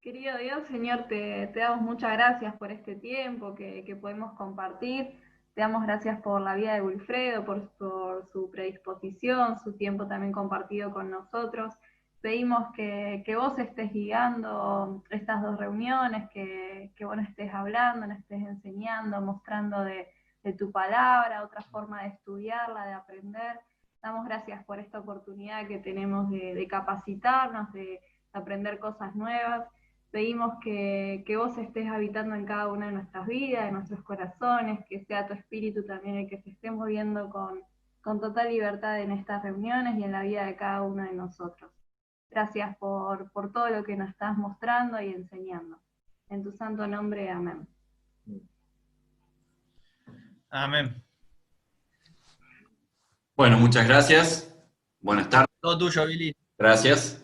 Querido Dios, Señor, te damos muchas gracias por este tiempo que podemos compartir. Te damos gracias por la vida de Wilfredo, por su predisposición, su tiempo también compartido con nosotros. Pedimos que vos estés guiando estas dos reuniones, que vos nos estés hablando, nos estés enseñando, mostrando de tu palabra, otra forma de estudiarla, de aprender. Damos gracias por esta oportunidad que tenemos de capacitarnos, de aprender cosas nuevas. Pedimos que vos estés habitando en cada una de nuestras vidas, en nuestros corazones, que sea tu espíritu también el que se esté moviendo con total libertad en estas reuniones y en la vida de cada uno de nosotros. Gracias por todo lo que nos estás mostrando y enseñando. En tu santo nombre, amén. Amén. Bueno, muchas gracias. Buenas tardes. Todo tuyo, Billy. Gracias.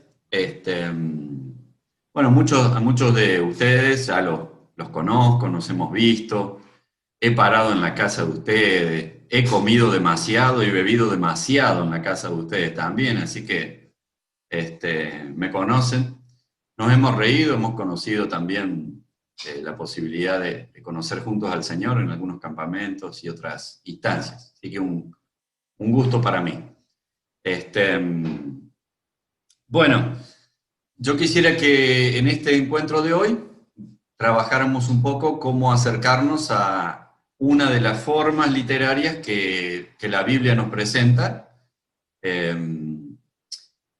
Bueno, a muchos de ustedes ya los conozco, nos hemos visto. He parado en la casa de ustedes. He comido demasiado y bebido demasiado en la casa de ustedes también, así que me conocen. Nos hemos reído, hemos conocido también la posibilidad de conocer juntos al Señor en algunos campamentos y otras instancias. Así que un gusto para mí. Bueno, yo quisiera que en este encuentro de hoy trabajáramos un poco cómo acercarnos a una de las formas literarias que la Biblia nos presenta,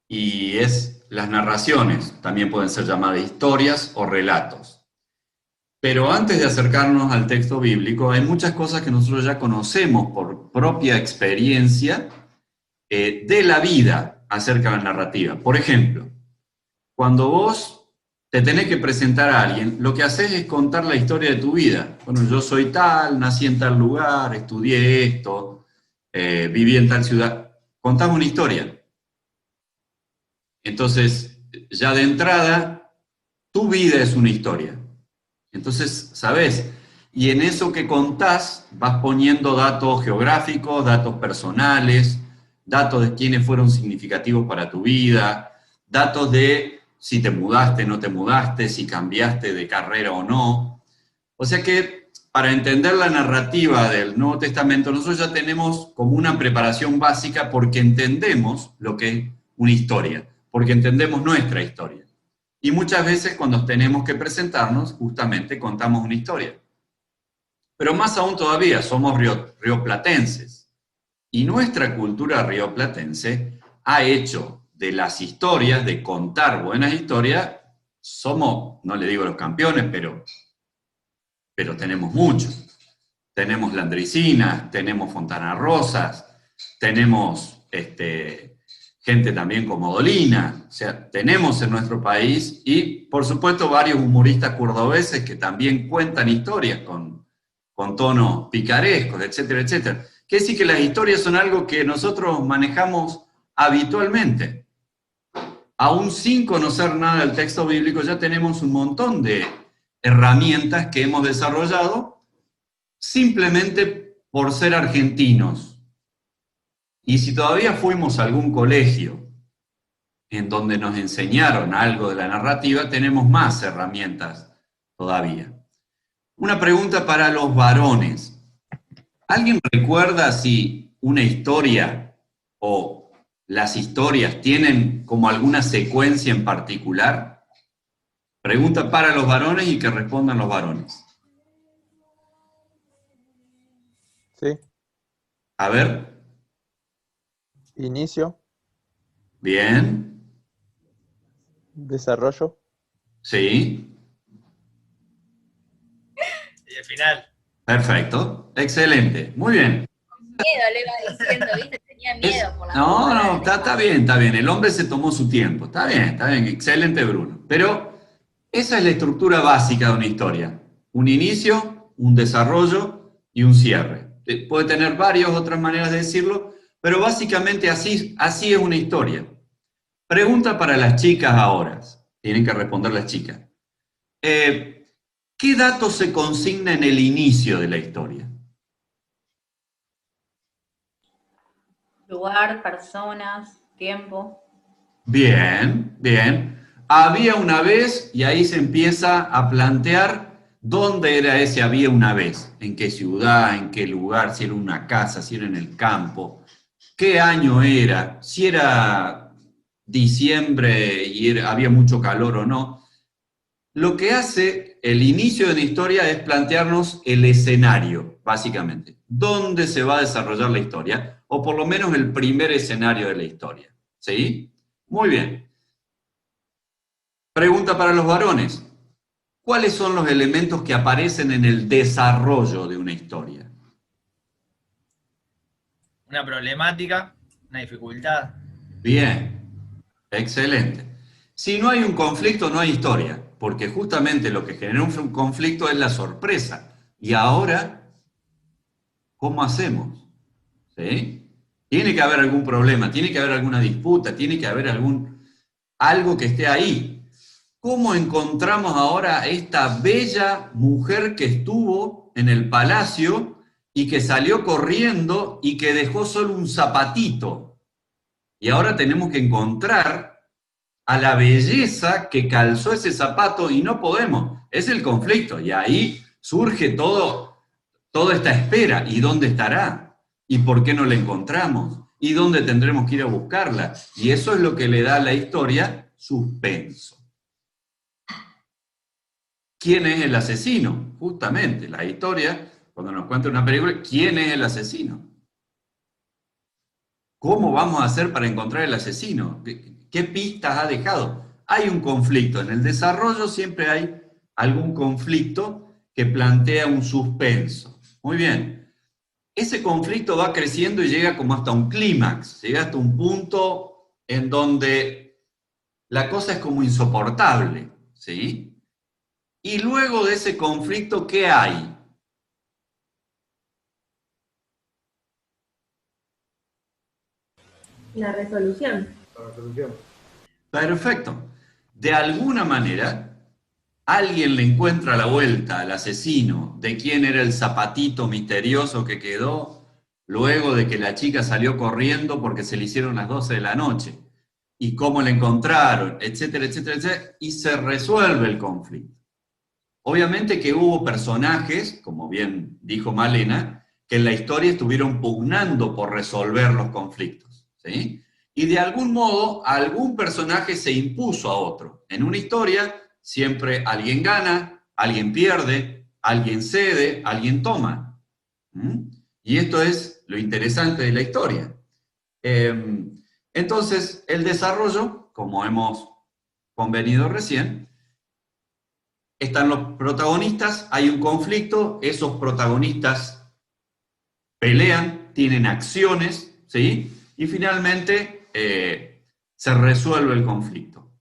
y es las narraciones, también pueden ser llamadas historias o relatos. Pero antes de acercarnos al texto bíblico, hay muchas cosas que nosotros ya conocemos por propia experiencia de la vida acerca de la narrativa. Por ejemplo, cuando vos te tenés que presentar a alguien, lo que haces es contar la historia de tu vida. Bueno, yo soy tal, nací en tal lugar, estudié esto, viví en tal ciudad. Contás una historia. Entonces, ya de entrada, tu vida es una historia. Entonces, ¿sabés? Y en eso que contás vas poniendo datos geográficos, datos personales, datos de quiénes fueron significativos para tu vida, datos de si te mudaste, no te mudaste, si cambiaste de carrera o no. O sea que para entender la narrativa del Nuevo Testamento, nosotros ya tenemos como una preparación básica porque entendemos lo que es una historia, porque entendemos nuestra historia. Y muchas veces cuando tenemos que presentarnos, justamente contamos una historia. Pero más aún todavía, somos rioplatenses. Y nuestra cultura rioplatense ha hecho de las historias, de contar buenas historias, somos, no le digo los campeones, pero tenemos muchos. Tenemos Landricinas, tenemos Fontana Rosas, tenemos gente también como Dolina, o sea, tenemos en nuestro país, y por supuesto varios humoristas cordobeses que también cuentan historias con tonos picarescos, etcétera, etcétera. Quiere decir que las historias son algo que nosotros manejamos habitualmente. Aún sin conocer nada del texto bíblico, ya tenemos un montón de herramientas que hemos desarrollado simplemente por ser argentinos. Y si todavía fuimos a algún colegio en donde nos enseñaron algo de la narrativa, tenemos más herramientas todavía. Una pregunta para los varones. ¿Alguien recuerda si una historia o las historias tienen como alguna secuencia en particular? Pregunta para los varones y que respondan los varones. Sí, A ver, inicio, bien, desarrollo, sí, Y al final. perfecto, excelente, muy bien. Miedo le iba diciendo, ¿viste? Tenía miedo por la No, está bien, está bien, el hombre se tomó su tiempo, está bien, excelente Bruno. Pero esa es la estructura básica de una historia, un inicio, un desarrollo y un cierre. Puede tener varias otras maneras de decirlo, pero básicamente así es una historia. Pregunta para las chicas ahora, tienen que responder las chicas. ¿Qué datos se consigna en el inicio de la historia? Lugar, personas, tiempo. Bien, bien. había una vez, y ahí se empieza a plantear dónde era ese había una vez, en qué ciudad, en qué lugar, si era una casa, si era en el campo, qué año era, si era diciembre y había mucho calor o no. Lo que hace el inicio de la historia es plantearnos el escenario, básicamente. ¿Dónde se va a desarrollar la historia? O por lo menos el primer escenario de la historia. ¿Sí? Muy bien. Pregunta para los varones. ¿Cuáles son los elementos que aparecen en el desarrollo de una historia? Una problemática, una dificultad. Bien, excelente. Si no hay un conflicto, no hay historia, porque justamente lo que genera un conflicto es la sorpresa. Y ahora, ¿cómo hacemos? ¿Sí? Tiene que haber algún problema, tiene que haber alguna disputa, tiene que haber algo que esté ahí. ¿Cómo encontramos ahora a esta bella mujer que estuvo en el palacio y que salió corriendo y que dejó solo un zapatito? Y ahora tenemos que encontrar a la belleza que calzó ese zapato y no podemos. Es el conflicto y ahí surge toda esta espera. ¿Y dónde estará? ¿Y por qué no la encontramos? ¿Y dónde tendremos que ir a buscarla? Y eso es lo que le da a la historia suspenso. ¿Quién es el asesino? Justamente, la historia, cuando nos cuenta una película, ¿quién es el asesino? ¿Cómo vamos a hacer para encontrar el asesino? ¿Qué pistas ha dejado? Hay un conflicto. En el desarrollo siempre hay algún conflicto que plantea un suspenso. Muy bien. Ese conflicto va creciendo y llega como hasta un clímax, llega hasta un punto en donde la cosa es como insoportable, ¿sí? Y luego de ese conflicto, ¿qué hay? La resolución. Perfecto. De alguna manera, alguien le encuentra la vuelta al asesino de quién era el zapatito misterioso que quedó luego de que la chica salió corriendo porque se le hicieron las 12 de la noche. Y cómo la encontraron, etcétera, etcétera, etcétera. Y se resuelve el conflicto. Obviamente que hubo personajes, como bien dijo Malena, que en la historia estuvieron pugnando por resolver los conflictos, ¿sí? Y de algún modo, algún personaje se impuso a otro. En una historia, siempre alguien gana, alguien pierde, alguien cede, alguien toma. Y esto es lo interesante de la historia. Entonces, el desarrollo, como hemos convenido recién, están los protagonistas, hay un conflicto, esos protagonistas pelean, tienen acciones, ¿sí? Y finalmente se resuelve el conflicto.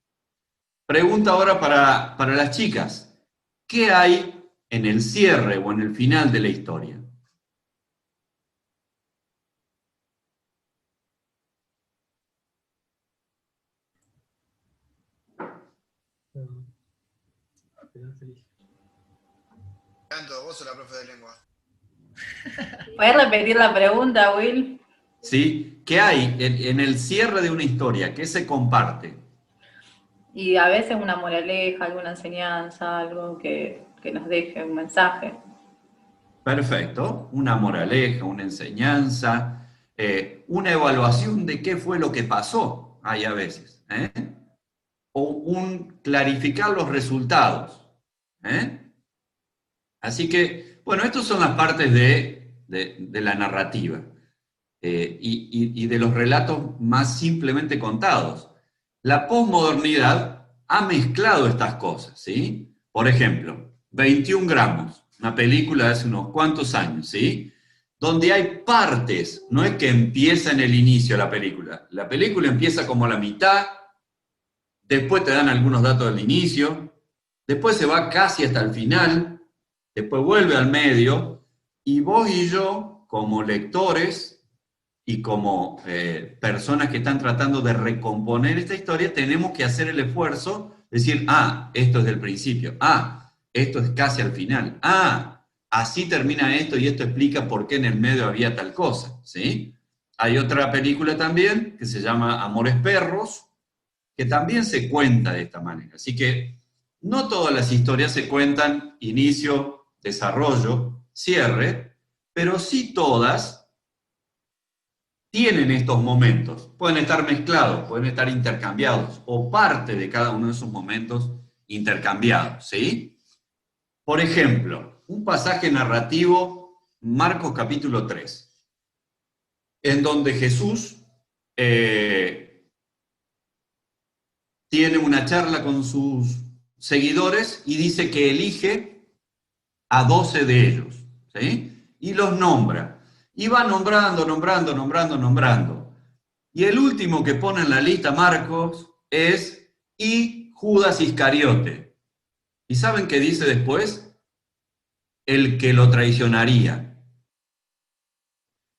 Pregunta ahora para las chicas. ¿Qué hay en el cierre o en el final de la historia? Vos o la profe de lengua. ¿Puedes repetir la pregunta, Will? ¿Sí? ¿Qué hay en el cierre de una historia? ¿Qué se comparte? Y a veces una moraleja, alguna enseñanza, algo que nos deje un mensaje. Perfecto. Una moraleja, una enseñanza, una evaluación de qué fue lo que pasó, hay a veces. O un clarificar los resultados. Así que, bueno, estas son las partes de la narrativa y de los relatos más simplemente contados. La posmodernidad ha mezclado estas cosas, ¿sí? Por ejemplo, 21 gramos, una película de hace unos cuantos años, ¿sí? Donde hay partes, no es que empieza en el inicio la película empieza como a la mitad, después te dan algunos datos del inicio, después se va casi hasta el final, después vuelve al medio, y vos y yo, como lectores y como personas que están tratando de recomponer esta historia, tenemos que hacer el esfuerzo de decir, esto es del principio, esto es casi al final, así termina esto y esto explica por qué en el medio había tal cosa, ¿sí? Hay otra película también que se llama Amores Perros, que también se cuenta de esta manera. Así que no todas las historias se cuentan inicio, desarrollo, cierre, pero sí todas tienen estos momentos. Pueden estar mezclados, pueden estar intercambiados, o parte de cada uno de esos momentos intercambiados, ¿sí? Por ejemplo, un pasaje narrativo, Marcos capítulo 3, en donde Jesús tiene una charla con sus seguidores y dice que elige a 12 de ellos, ¿sí? Y los nombra. Y va nombrando. Y el último que pone en la lista Marcos es y Judas Iscariote. ¿Y saben qué dice después? El que lo traicionaría.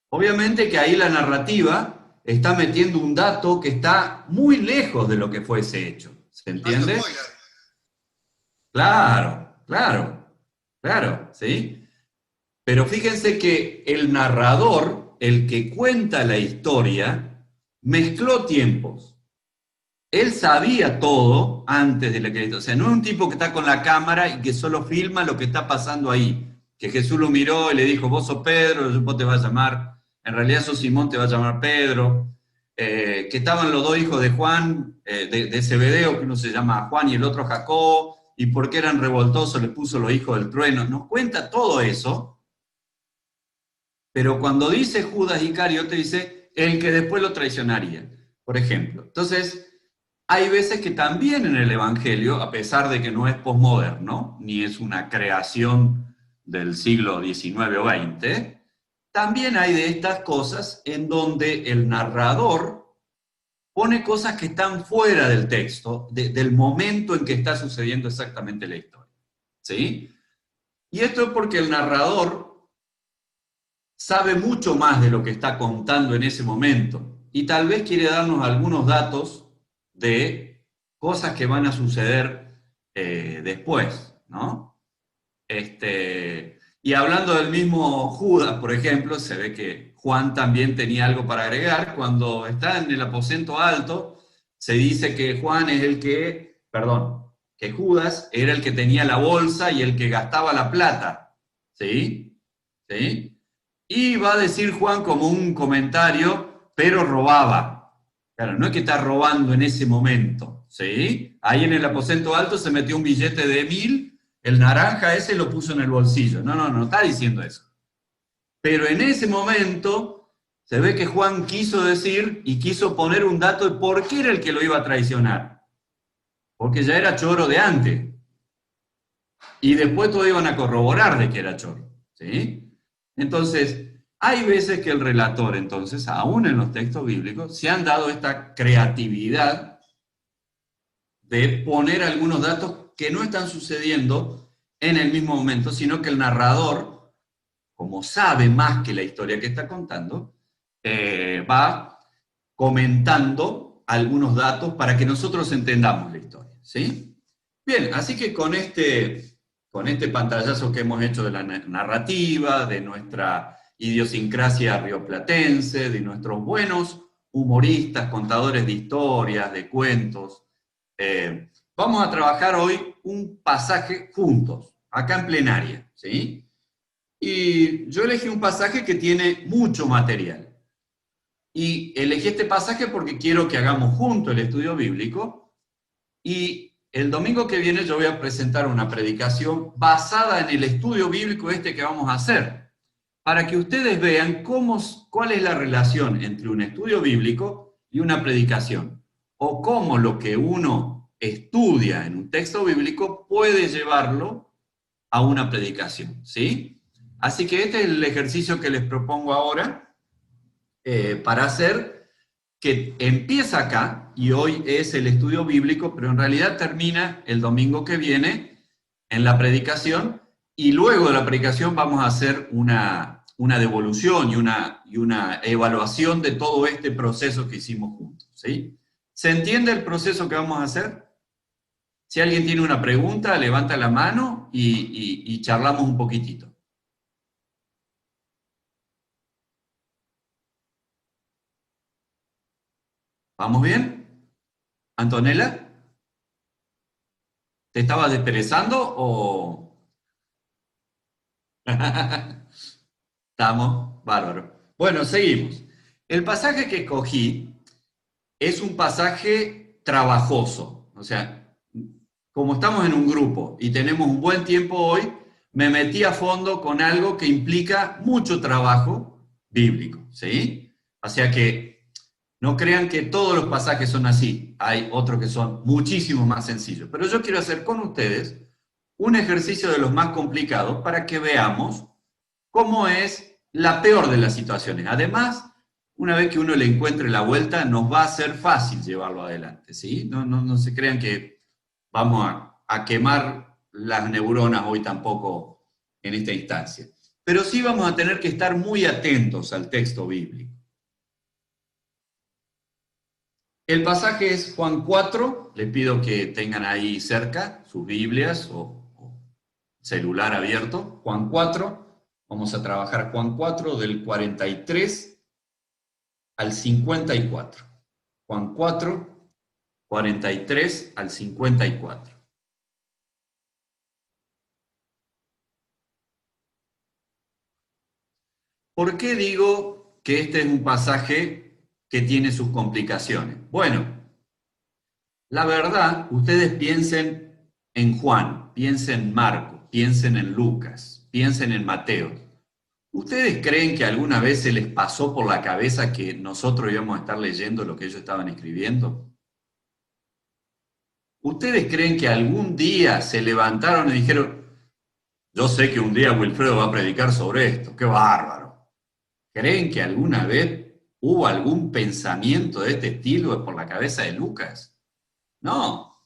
Obviamente que ahí la narrativa está metiendo un dato que está muy lejos de lo que fue ese hecho. ¿Se entiende? Alto spoiler. Claro, ¿sí? Pero fíjense que el narrador, el que cuenta la historia, mezcló tiempos. Él sabía todo antes de la que... O sea, no es un tipo que está con la cámara y que solo filma lo que está pasando ahí. Que Jesús lo miró y le dijo, vos sos Pedro, vos te vas a llamar, en realidad sos Simón, te vas a llamar Pedro. Que estaban los dos hijos de Juan, de Zebedeo, que uno se llama Juan y el otro Jacob, y porque eran revoltosos les puso los hijos del trueno. Nos cuenta todo eso, pero cuando dice Judas Iscariote, dice el que después lo traicionaría, por ejemplo. Entonces, hay veces que también en el Evangelio, a pesar de que no es posmoderno, ni es una creación del siglo XIX o XX, también hay de estas cosas en donde el narrador pone cosas que están fuera del texto, del momento en que está sucediendo exactamente la historia, ¿sí? Y esto es porque el narrador sabe mucho más de lo que está contando en ese momento y tal vez quiere darnos algunos datos de cosas que van a suceder después, ¿no? Y hablando del mismo Judas, por ejemplo, se ve que Juan también tenía algo para agregar. Cuando está en el aposento alto, se dice que Juan es el que, perdón, que Judas era el que tenía la bolsa y el que gastaba la plata, ¿sí? ¿Sí? Y va a decir Juan como un comentario, pero robaba. Claro, no es que está robando en ese momento, ¿sí? Ahí en el aposento alto se metió un billete de 1000, el naranja ese lo puso en el bolsillo. No está diciendo eso. Pero en ese momento se ve que Juan quiso decir y quiso poner un dato de por qué era el que lo iba a traicionar. Porque ya era choro de antes. Y después todos iban a corroborar de que era choro, ¿sí? Entonces, hay veces que el relator, entonces, aún en los textos bíblicos, se han dado esta creatividad de poner algunos datos que no están sucediendo en el mismo momento, sino que el narrador, como sabe más que la historia que está contando, va comentando algunos datos para que nosotros entendamos la historia, ¿sí? Bien, así que con este pantallazo que hemos hecho de la narrativa, de nuestra idiosincrasia rioplatense, de nuestros buenos humoristas, contadores de historias, de cuentos, vamos a trabajar hoy un pasaje juntos, acá en plenaria, ¿sí? Y yo elegí un pasaje que tiene mucho material. Y elegí este pasaje porque quiero que hagamos juntos el estudio bíblico. Y el domingo que viene yo voy a presentar una predicación basada en el estudio bíblico que vamos a hacer, para que ustedes vean cuál es la relación entre un estudio bíblico y una predicación, o cómo lo que uno estudia en un texto bíblico puede llevarlo a una predicación, ¿sí? Así que este es el ejercicio que les propongo ahora para hacer, que empieza acá, y hoy es el estudio bíblico, pero en realidad termina el domingo que viene en la predicación, y luego de la predicación vamos a hacer una devolución y una evaluación de todo este proceso que hicimos juntos, ¿sí? ¿Se entiende el proceso que vamos a hacer? Si alguien tiene una pregunta, levanta la mano y charlamos un poquitito. ¿Vamos bien? ¿Antonella? ¿Te estabas desperezando o...? Estamos, bárbaro. Bueno, seguimos. El pasaje que escogí es un pasaje trabajoso. O sea, como estamos en un grupo y tenemos un buen tiempo hoy, me metí a fondo con algo que implica mucho trabajo bíblico, ¿sí? O sea que no crean que todos los pasajes son así. Hay otros que son muchísimo más sencillos. Pero yo quiero hacer con ustedes un ejercicio de los más complicados para que veamos cómo es la peor de las situaciones. Además, una vez que uno le encuentre la vuelta, nos va a ser fácil llevarlo adelante, ¿sí? No se crean que vamos a quemar las neuronas hoy tampoco en esta instancia. Pero sí vamos a tener que estar muy atentos al texto bíblico. El pasaje es Juan 4, les pido que tengan ahí cerca sus Biblias o celular abierto. Juan 4, vamos a trabajar Juan 4 del 43 al 54. Juan 4, 43 al 54. ¿Por qué digo que este es un pasaje que tiene sus complicaciones? Bueno, la verdad, ustedes piensen en Juan, piensen en Marcos, piensen en Lucas, piensen en Mateo. ¿Ustedes creen que alguna vez se les pasó por la cabeza que nosotros íbamos a estar leyendo lo que ellos estaban escribiendo? ¿Ustedes creen que algún día se levantaron y dijeron, yo sé que un día Wilfredo va a predicar sobre esto, qué bárbaro? ¿Creen que alguna vez hubo algún pensamiento de este estilo por la cabeza de Lucas? No.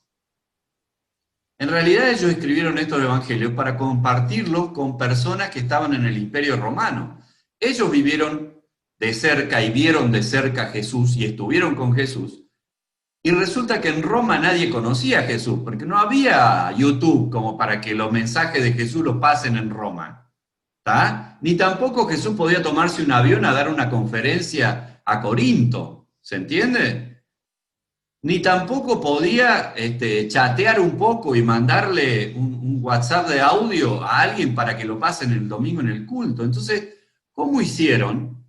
En realidad ellos escribieron estos evangelios para compartirlos con personas que estaban en el Imperio Romano. Ellos vivieron de cerca y vieron de cerca a Jesús y estuvieron con Jesús. Y resulta que en Roma nadie conocía a Jesús, porque no había YouTube como para que los mensajes de Jesús los pasen en Roma. ¿Tá? Ni tampoco Jesús podía tomarse un avión a dar una conferencia a Corinto. ¿Se entiende? Ni tampoco podía chatear un poco y mandarle un WhatsApp de audio a alguien para que lo pasen el domingo en el culto. Entonces, ¿cómo hicieron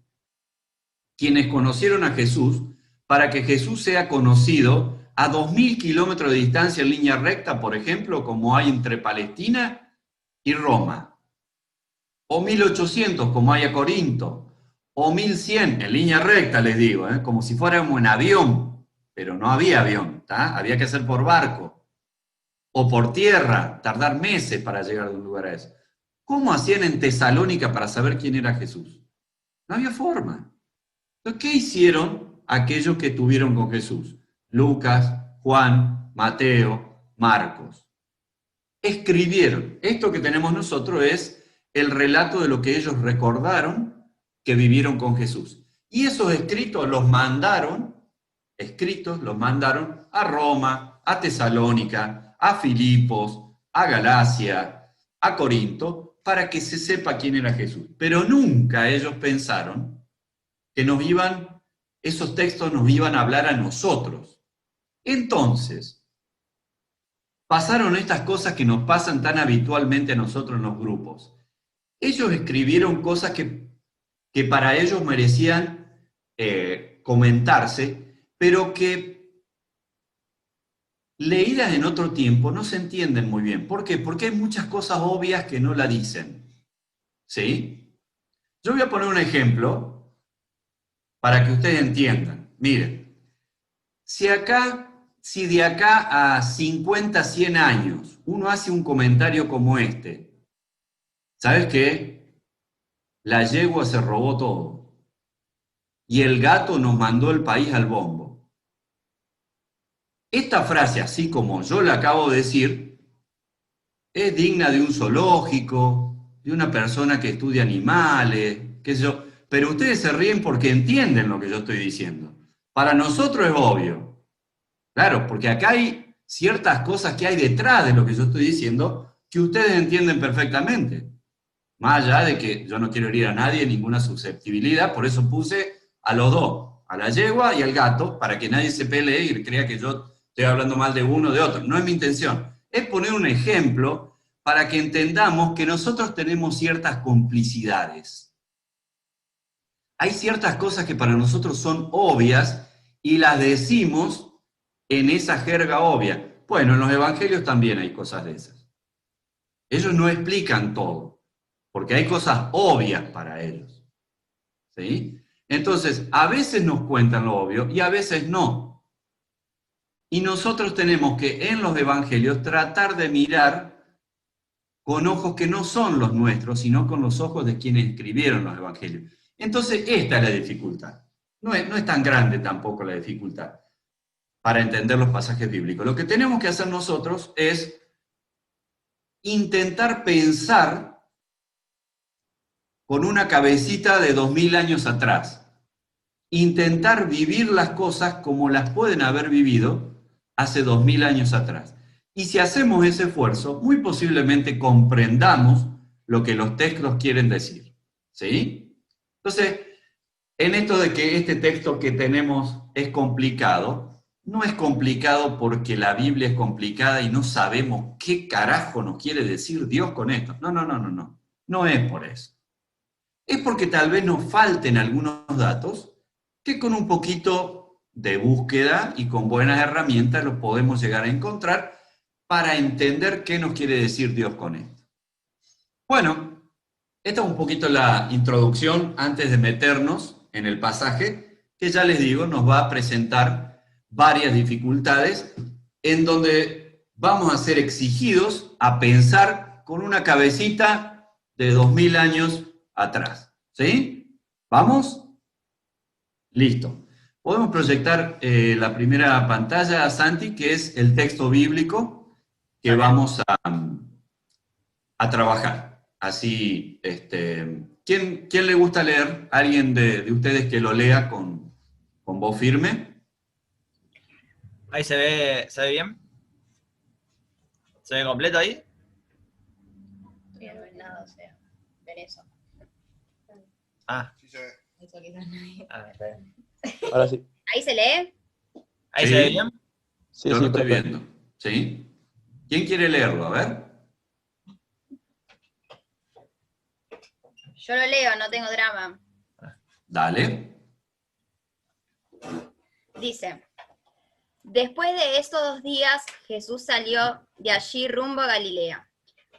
quienes conocieron a Jesús para que Jesús sea conocido a 2000 kilómetros de distancia en línea recta, por ejemplo, como hay entre Palestina y Roma? O 1800, como hay a Corinto, o 1100 en línea recta, les digo, como si fuéramos en avión. Pero no había avión, ¿tá? Había que hacer por barco, o por tierra, tardar meses para llegar de un lugar a eso. ¿Cómo hacían en Tesalónica para saber quién era Jesús? No había forma. Entonces, ¿qué hicieron aquellos que estuvieron con Jesús? Lucas, Juan, Mateo, Marcos. Escribieron. Esto que tenemos nosotros es el relato de lo que ellos recordaron que vivieron con Jesús. Y esos escritos los mandaron a Roma, a Tesalónica, a Filipos, a Galacia, a Corinto, para que se sepa quién era Jesús. Pero nunca ellos pensaron que esos textos nos iban a hablar a nosotros. Entonces, pasaron estas cosas que nos pasan tan habitualmente a nosotros en los grupos. Ellos escribieron cosas que para ellos merecían comentarse, pero que leídas en otro tiempo no se entienden muy bien. ¿Por qué? Porque hay muchas cosas obvias que no la dicen. ¿Sí? Yo voy a poner un ejemplo para que ustedes entiendan. Miren, si de acá a 50, 100 años uno hace un comentario como este, ¿sabes qué? La yegua se robó todo y el gato nos mandó el país al bombo. Esta frase, así como yo la acabo de decir, es digna de un zoológico, de una persona que estudia animales, qué sé yo, pero ustedes se ríen porque entienden lo que yo estoy diciendo. Para nosotros es obvio. Claro, porque acá hay ciertas cosas que hay detrás de lo que yo estoy diciendo que ustedes entienden perfectamente. Más allá de que yo no quiero herir a nadie, ninguna susceptibilidad, por eso puse a los dos, a la yegua y al gato, para que nadie se pelee y crea que yo estoy hablando mal de uno o de otro, no es mi intención. Es poner un ejemplo para que entendamos que nosotros tenemos ciertas complicidades. Hay ciertas cosas que para nosotros son obvias y las decimos en esa jerga obvia. Bueno, en los evangelios también hay cosas de esas. Ellos no explican todo, porque hay cosas obvias para ellos. ¿Sí? Entonces, a veces nos cuentan lo obvio y a veces no. Y nosotros tenemos que en los evangelios tratar de mirar con ojos que no son los nuestros, sino con los ojos de quienes escribieron los evangelios. Entonces, esta es la dificultad. No es tan grande tampoco la dificultad para entender los pasajes bíblicos. Lo que tenemos que hacer nosotros es intentar pensar con una cabecita de 2000 años atrás. Intentar vivir las cosas como las pueden haber vivido hace 2000 años atrás. Y si hacemos ese esfuerzo, muy posiblemente comprendamos lo que los textos quieren decir. ¿Sí? Entonces, en esto de que este texto que tenemos es complicado, no es complicado porque la Biblia es complicada y no sabemos qué carajo nos quiere decir Dios con esto. No. No es por eso. Es porque tal vez nos falten algunos datos que con un poquito de búsqueda y con buenas herramientas los podemos llegar a encontrar para entender qué nos quiere decir Dios con esto. Bueno, esta es un poquito la introducción antes de meternos en el pasaje, que ya les digo, nos va a presentar varias dificultades en donde vamos a ser exigidos a pensar con una cabecita de 2000 años atrás. ¿Sí? ¿Vamos? Listo. Podemos proyectar la primera pantalla, Santi, que es el texto bíblico que vamos a trabajar. Así, ¿quién le gusta leer? ¿Alguien de ustedes que lo lea con voz firme? Ahí se ve bien. ¿Se ve completo ahí? Sí, no es nada, o sea, ver eso. Ah. Sí se ve. Eso quizás no hay. Ah, está bien. Ahora sí. ¿Ahí se lee? ¿Ahí Sí. se ve bien? Sí, Yo sí, lo estoy profe. viendo. ¿Sí? ¿Quién quiere leerlo? A ver. Yo lo leo, no tengo drama. Dale. Dice, después de estos 2 días, Jesús salió de allí rumbo a Galilea,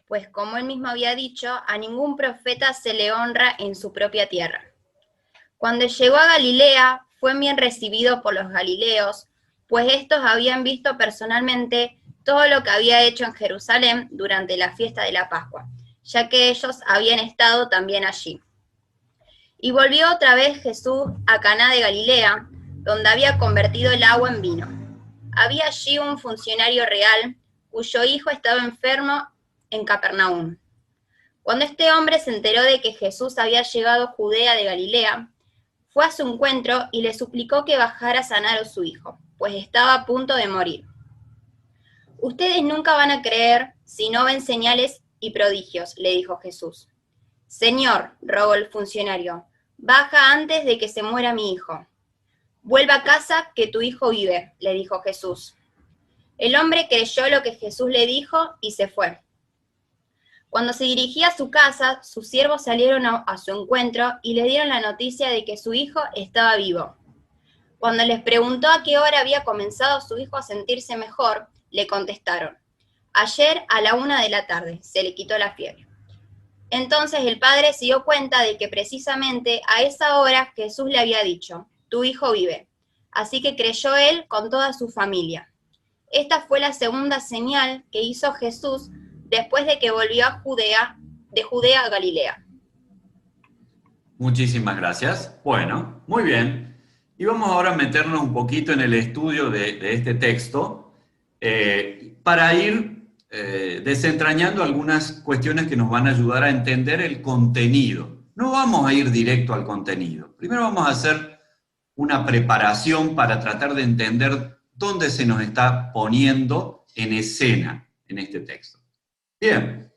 pues como él mismo había dicho, a ningún profeta se le honra en su propia tierra. Cuando llegó a Galilea, fue bien recibido por los galileos, pues estos habían visto personalmente todo lo que había hecho en Jerusalén durante la fiesta de la Pascua, ya que ellos habían estado también allí. Y volvió otra vez Jesús a Caná de Galilea, donde había convertido el agua en vino. Había allí un funcionario real, cuyo hijo estaba enfermo en Capernaum. Cuando este hombre se enteró de que Jesús había llegado a Judea de Galilea, fue a su encuentro y le suplicó que bajara a sanar a su hijo, pues estaba a punto de morir. Ustedes nunca van a creer si no ven señales y prodigios, le dijo Jesús. Señor, rogó el funcionario, baja antes de que se muera mi hijo. Vuelva a casa, que tu hijo vive, le dijo Jesús. El hombre creyó lo que Jesús le dijo y se fue. Cuando se dirigía a su casa, sus siervos salieron a su encuentro y le dieron la noticia de que su hijo estaba vivo. Cuando les preguntó a qué hora había comenzado su hijo a sentirse mejor, le contestaron, ayer a la 1 de la tarde, se le quitó la fiebre. Entonces el padre se dio cuenta de que precisamente a esa hora Jesús le había dicho, tu hijo vive. Así que creyó él con toda su familia. Esta fue la segunda señal que hizo Jesús después de que volvió de Judea a Galilea. Muchísimas gracias. Bueno, muy bien. Y vamos ahora a meternos un poquito en el estudio de este texto para ir desentrañando algunas cuestiones que nos van a ayudar a entender el contenido. No vamos a ir directo al contenido. Primero vamos a hacer una preparación para tratar de entender dónde se nos está poniendo en escena en este texto. Bien.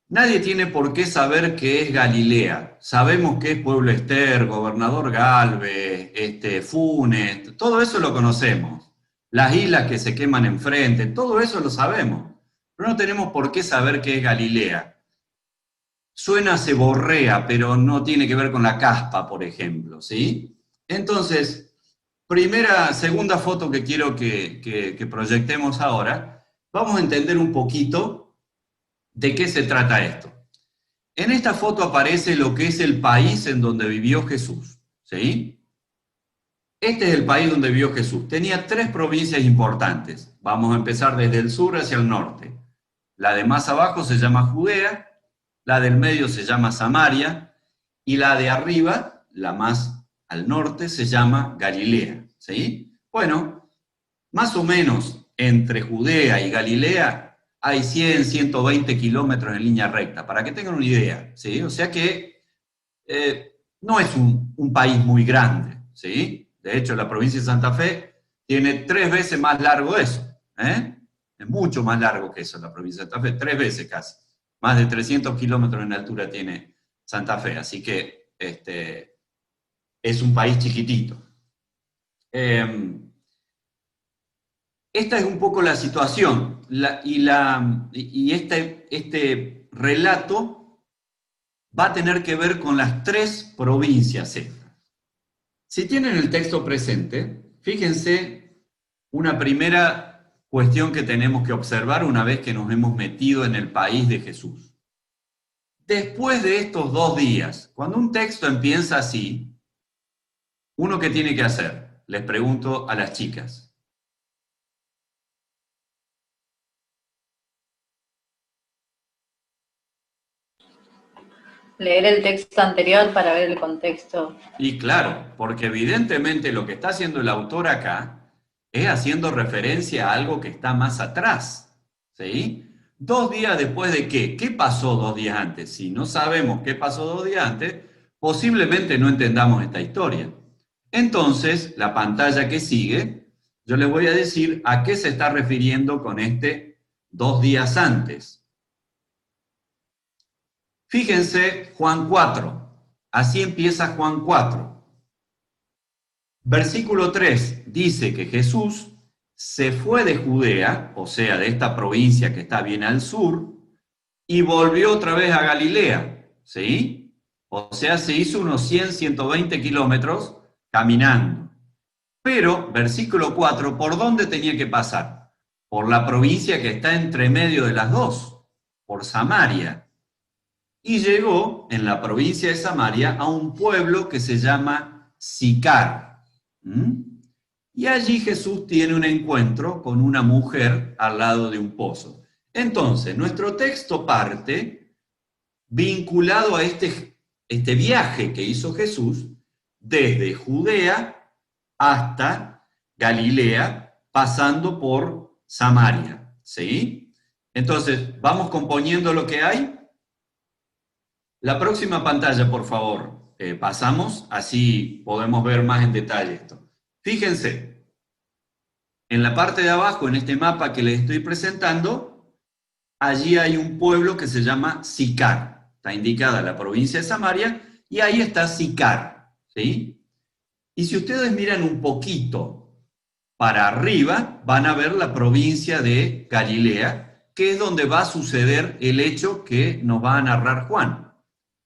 Nadie tiene por qué saber qué es Galilea. Sabemos que es Pueblo Ester, Gobernador Galvez, Funes, todo eso lo conocemos. las islas que se queman enfrente, todo eso lo sabemos, pero no tenemos por qué saber qué es Galilea. Suena seborrea, pero no tiene que ver con la caspa, por ejemplo, ¿sí? Entonces, segunda foto que quiero que proyectemos ahora, vamos a entender un poquito de qué se trata esto. En esta foto aparece lo que es el país en donde vivió Jesús, ¿sí? Este es el país donde vivió Jesús. Tenía 3 provincias importantes. Vamos a empezar desde el sur hacia el norte. La de más abajo se llama Judea, la del medio se llama Samaria, y la de arriba, la más al norte, se llama Galilea, ¿sí? Bueno, más o menos entre Judea y Galilea hay 100, 120 kilómetros en línea recta, para que tengan una idea, ¿sí? O sea que no es un país muy grande, ¿sí? De hecho, la provincia de Santa Fe tiene 3 veces más largo eso, ¿eh? Es mucho más largo que eso la provincia de Santa Fe, 3 veces casi. Más de 300 kilómetros en altura tiene Santa Fe, así que es un país chiquitito. Esta es un poco la situación, y este relato va a tener que ver con las 3 provincias estas. Si tienen el texto presente, fíjense una primera cuestión que tenemos que observar una vez que nos hemos metido en el país de Jesús. Después de estos 2 días, cuando un texto empieza así, ¿uno qué tiene que hacer? Les pregunto a las chicas. Leer el texto anterior para ver el contexto. Y claro, porque evidentemente lo que está haciendo el autor acá es haciendo referencia a algo que está más atrás, ¿sí? 2 días después de ¿qué? ¿Qué pasó 2 días antes? Si no sabemos qué pasó 2 días antes, posiblemente no entendamos esta historia. Entonces, la pantalla que sigue, yo les voy a decir a qué se está refiriendo con este 2 días antes. Fíjense Juan 4, así empieza Juan 4. Versículo 3 dice que Jesús se fue de Judea, o sea, de esta provincia que está bien al sur, y volvió otra vez a Galilea, ¿sí? O sea, se hizo unos 100, 120 kilómetros caminando. Pero, versículo 4, ¿por dónde tenía que pasar? Por la provincia que está entre medio de las dos, por Samaria. Y llegó en la provincia de Samaria a un pueblo que se llama Sicar. Y allí Jesús tiene un encuentro con una mujer al lado de un pozo. Entonces, nuestro texto parte vinculado a este viaje que hizo Jesús desde Judea hasta Galilea, pasando por Samaria, ¿sí? Entonces, ¿vamos componiendo lo que hay? La próxima pantalla, por favor, pasamos, así podemos ver más en detalle esto. Fíjense, en la parte de abajo, en este mapa que les estoy presentando, allí hay un pueblo que se llama Sicar. Está indicada la provincia de Samaria, y ahí está Sicar, ¿sí? Y si ustedes miran un poquito para arriba, van a ver la provincia de Galilea, que es donde va a suceder el hecho que nos va a narrar Juan.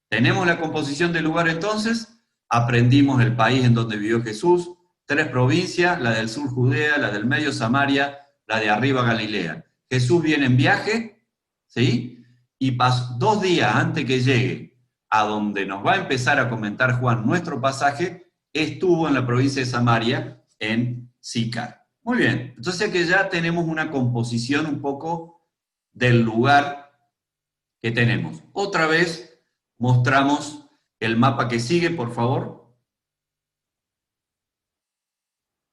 Tenemos la composición del lugar entonces, aprendimos el país en donde vivió Jesús, 3 provincias, la del sur Judea, la del medio Samaria, la de arriba Galilea. Jesús viene en viaje, ¿sí? Y 2 días antes que llegue a donde nos va a empezar a comentar Juan nuestro pasaje, estuvo en la provincia de Samaria, en Sicar. Muy bien, entonces que ya tenemos una composición un poco del lugar que tenemos. Otra vez mostramos el mapa que sigue, por favor.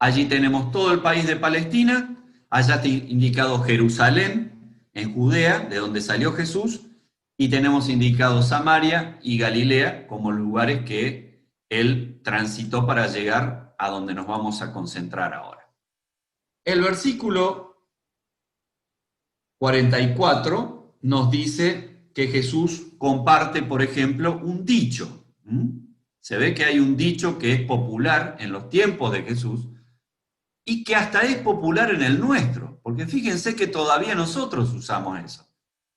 Allí tenemos todo el país de Palestina, allá está indicado Jerusalén, en Judea, de donde salió Jesús, y tenemos indicado Samaria y Galilea como lugares que él transitó para llegar a donde nos vamos a concentrar ahora. El versículo 44 nos dice que Jesús comparte, por ejemplo, un dicho. Se ve que hay un dicho que es popular en los tiempos de Jesús, y que hasta es popular en el nuestro, porque fíjense que todavía nosotros usamos eso.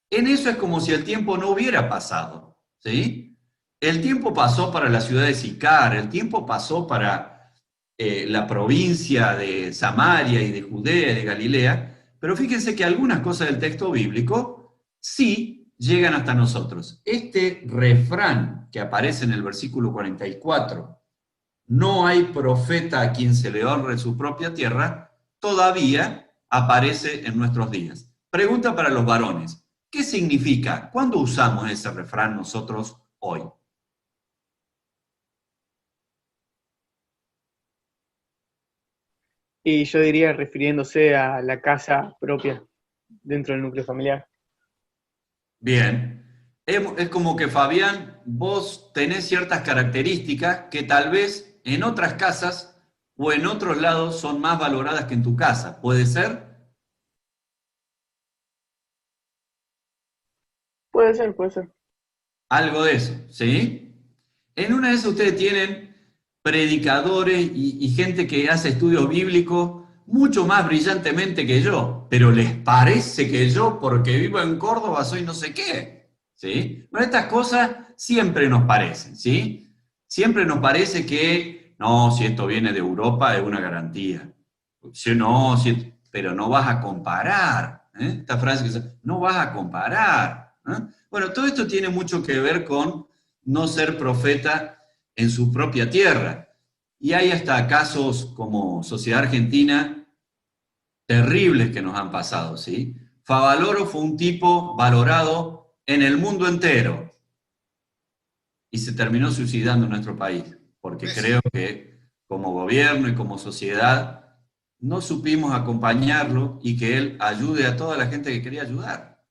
En eso es como si el tiempo no hubiera pasado, ¿sí? El tiempo pasó para la ciudad de Sicar, el tiempo pasó para la provincia de Samaria y de Judea y de Galilea, pero fíjense que algunas cosas del texto bíblico sí llegan hasta nosotros. Este refrán que aparece en el versículo 44, no hay profeta a quien se le honre su propia tierra, todavía aparece en nuestros días. Pregunta para los varones, ¿qué significa? ¿Cuándo usamos ese refrán nosotros hoy? Y yo diría refiriéndose a la casa propia dentro del núcleo familiar. Bien. Es como que, Fabián, vos tenés ciertas características que tal vez en otras casas o en otros lados son más valoradas que en tu casa. ¿Puede ser? Puede ser, puede ser. Algo de eso, ¿sí? En una de esas ustedes tienen predicadores y gente que hace estudios bíblicos mucho más brillantemente que yo, pero les parece que yo, porque vivo en Córdoba, soy no sé qué, ¿sí? Bueno, estas cosas siempre nos parecen, ¿sí? Siempre nos parece que, no, si esto viene de Europa es una garantía. Si no, pero no vas a comparar, ¿eh? Esta frase que dice, no vas a comparar, ¿eh? Bueno, todo esto tiene mucho que ver con no ser profeta en su propia tierra. Y hay hasta casos como Sociedad Argentina terribles que nos han pasado, ¿sí? Favaloro fue un tipo valorado en el mundo entero y se terminó suicidando en nuestro país, porque creo que como gobierno y como sociedad no supimos acompañarlo y que él ayude a toda la gente que quería ayudar.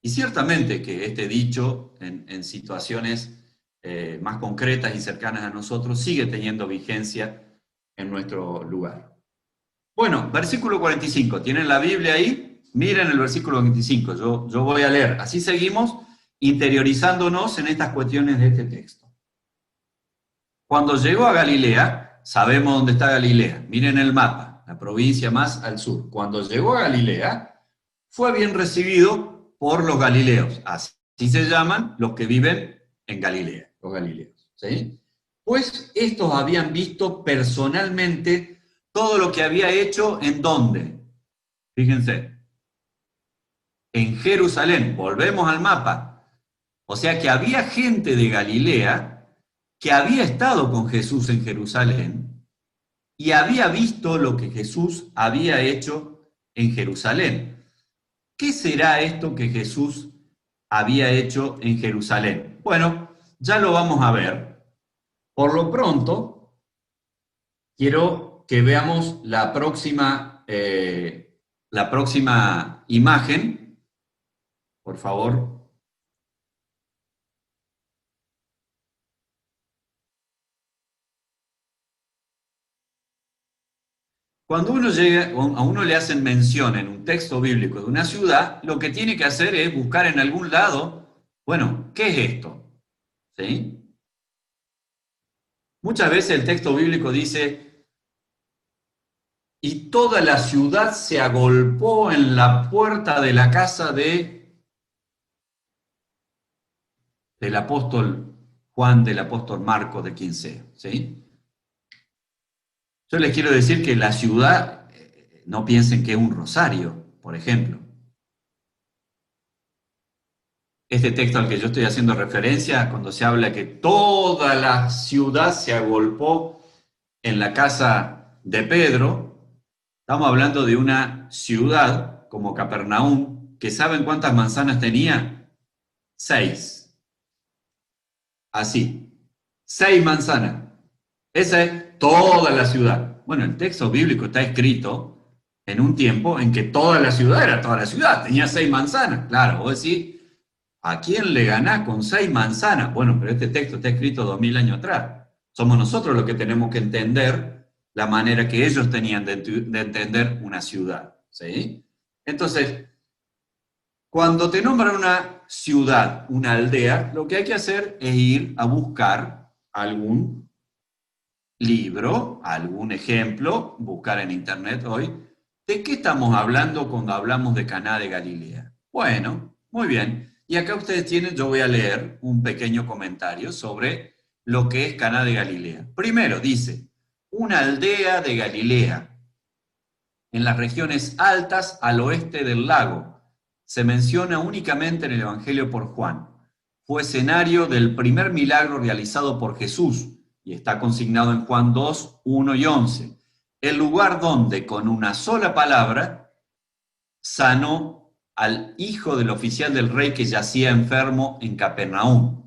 Y ciertamente que este dicho en situaciones más concretas y cercanas a nosotros sigue teniendo vigencia en nuestro lugar. Bueno, versículo 45, ¿tienen la Biblia ahí? Miren el versículo 25, yo voy a leer. Así seguimos interiorizándonos en estas cuestiones de este texto. Cuando llegó a Galilea, sabemos dónde está Galilea, miren el mapa, la provincia más al sur. Cuando llegó a Galilea, fue bien recibido por los galileos, así se llaman los que viven en Galilea, los galileos, ¿sí? Pues estos habían visto personalmente todo lo que había hecho, ¿en dónde? Fíjense, en Jerusalén, volvemos al mapa. O sea que había gente de Galilea que había estado con Jesús en Jerusalén y había visto lo que Jesús había hecho en Jerusalén. ¿Qué será esto que Jesús había hecho en Jerusalén? Bueno, ya lo vamos a ver. Por lo pronto, quiero que veamos la próxima imagen. Por favor. Cuando uno llega, a uno le hacen mención en un texto bíblico de una ciudad, lo que tiene que hacer es buscar en algún lado, bueno, ¿qué es esto? ¿Sí? Muchas veces el texto bíblico dice, y toda la ciudad se agolpó en la puerta de la casa del apóstol Juan, del apóstol Marcos, de quien sea, ¿sí? Yo les quiero decir que la ciudad, no piensen que es un Rosario, por ejemplo. Este texto al que yo estoy haciendo referencia, cuando se habla que toda la ciudad se agolpó en la casa de Pedro, estamos hablando de una ciudad como Capernaum, que ¿saben cuántas manzanas tenía? 6. Así, 6 manzanas. Esa es toda la ciudad. Bueno, el texto bíblico está escrito en un tiempo en que toda la ciudad era toda la ciudad, tenía 6 manzanas. Claro, vos decís, ¿a quién le ganás con 6 manzanas? Bueno, pero este texto está escrito 2000 años atrás. Somos nosotros los que tenemos que entender la manera que ellos tenían de entender una ciudad, ¿sí? Entonces, cuando te nombran una ciudad, una aldea, lo que hay que hacer es ir a buscar algún libro, algún ejemplo, buscar en internet hoy, ¿de qué estamos hablando cuando hablamos de Caná de Galilea? Bueno, muy bien. Y acá ustedes tienen, yo voy a leer un pequeño comentario sobre lo que es Caná de Galilea. Primero dice, una aldea de Galilea, en las regiones altas al oeste del lago. Se menciona únicamente en el Evangelio por Juan. Fue escenario del primer milagro realizado por Jesús y está consignado en Juan 2, 1 y 11. El lugar donde, con una sola palabra, sanó al hijo del oficial del rey que yacía enfermo en Capernaum.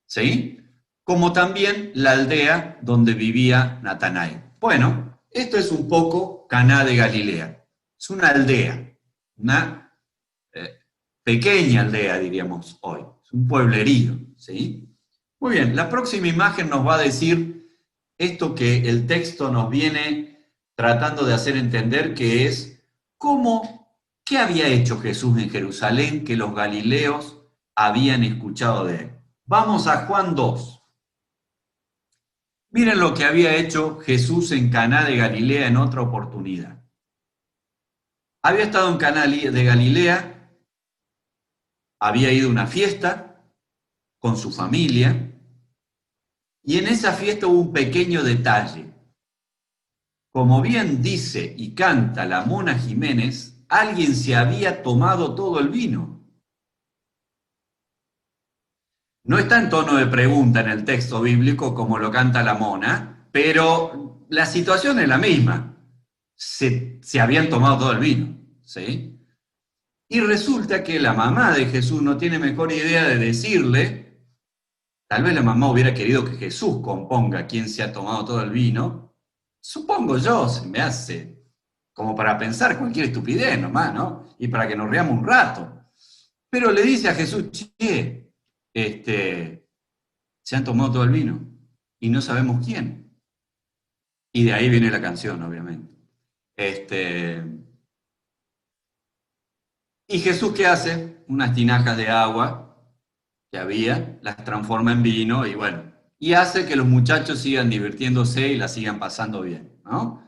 ¿Sí? Como también la aldea donde vivía Natanael. Bueno, esto es un poco Caná de Galilea. Es una aldea, una pequeña aldea, diríamos hoy. Es un pueblerío, ¿sí? Muy bien, la próxima imagen nos va a decir esto que el texto nos viene tratando de hacer entender, que es qué había hecho Jesús en Jerusalén que los galileos habían escuchado de él. Vamos a Juan 2. Miren lo que había hecho Jesús en Caná de Galilea en otra oportunidad. Había estado en Caná de Galilea, había ido a una fiesta con su familia, y en esa fiesta hubo un pequeño detalle. Como bien dice y canta la Mona Jiménez, alguien se había tomado todo el vino. No está en tono de pregunta en el texto bíblico como lo canta la Mona, pero la situación es la misma. Se habían tomado todo el vino, ¿sí? Y resulta que la mamá de Jesús no tiene mejor idea de decirle, tal vez la mamá hubiera querido que Jesús componga quién se ha tomado todo el vino, supongo yo, se me hace como para pensar cualquier estupidez nomás, ¿no? Y para que nos riamos un rato. Pero le dice a Jesús, che, se han tomado todo el vino y no sabemos quién. Y de ahí viene la canción, obviamente. ¿Y Jesús qué hace? Unas tinajas de agua que había, las transforma en vino y bueno, y hace que los muchachos sigan divirtiéndose y la sigan pasando bien, ¿no?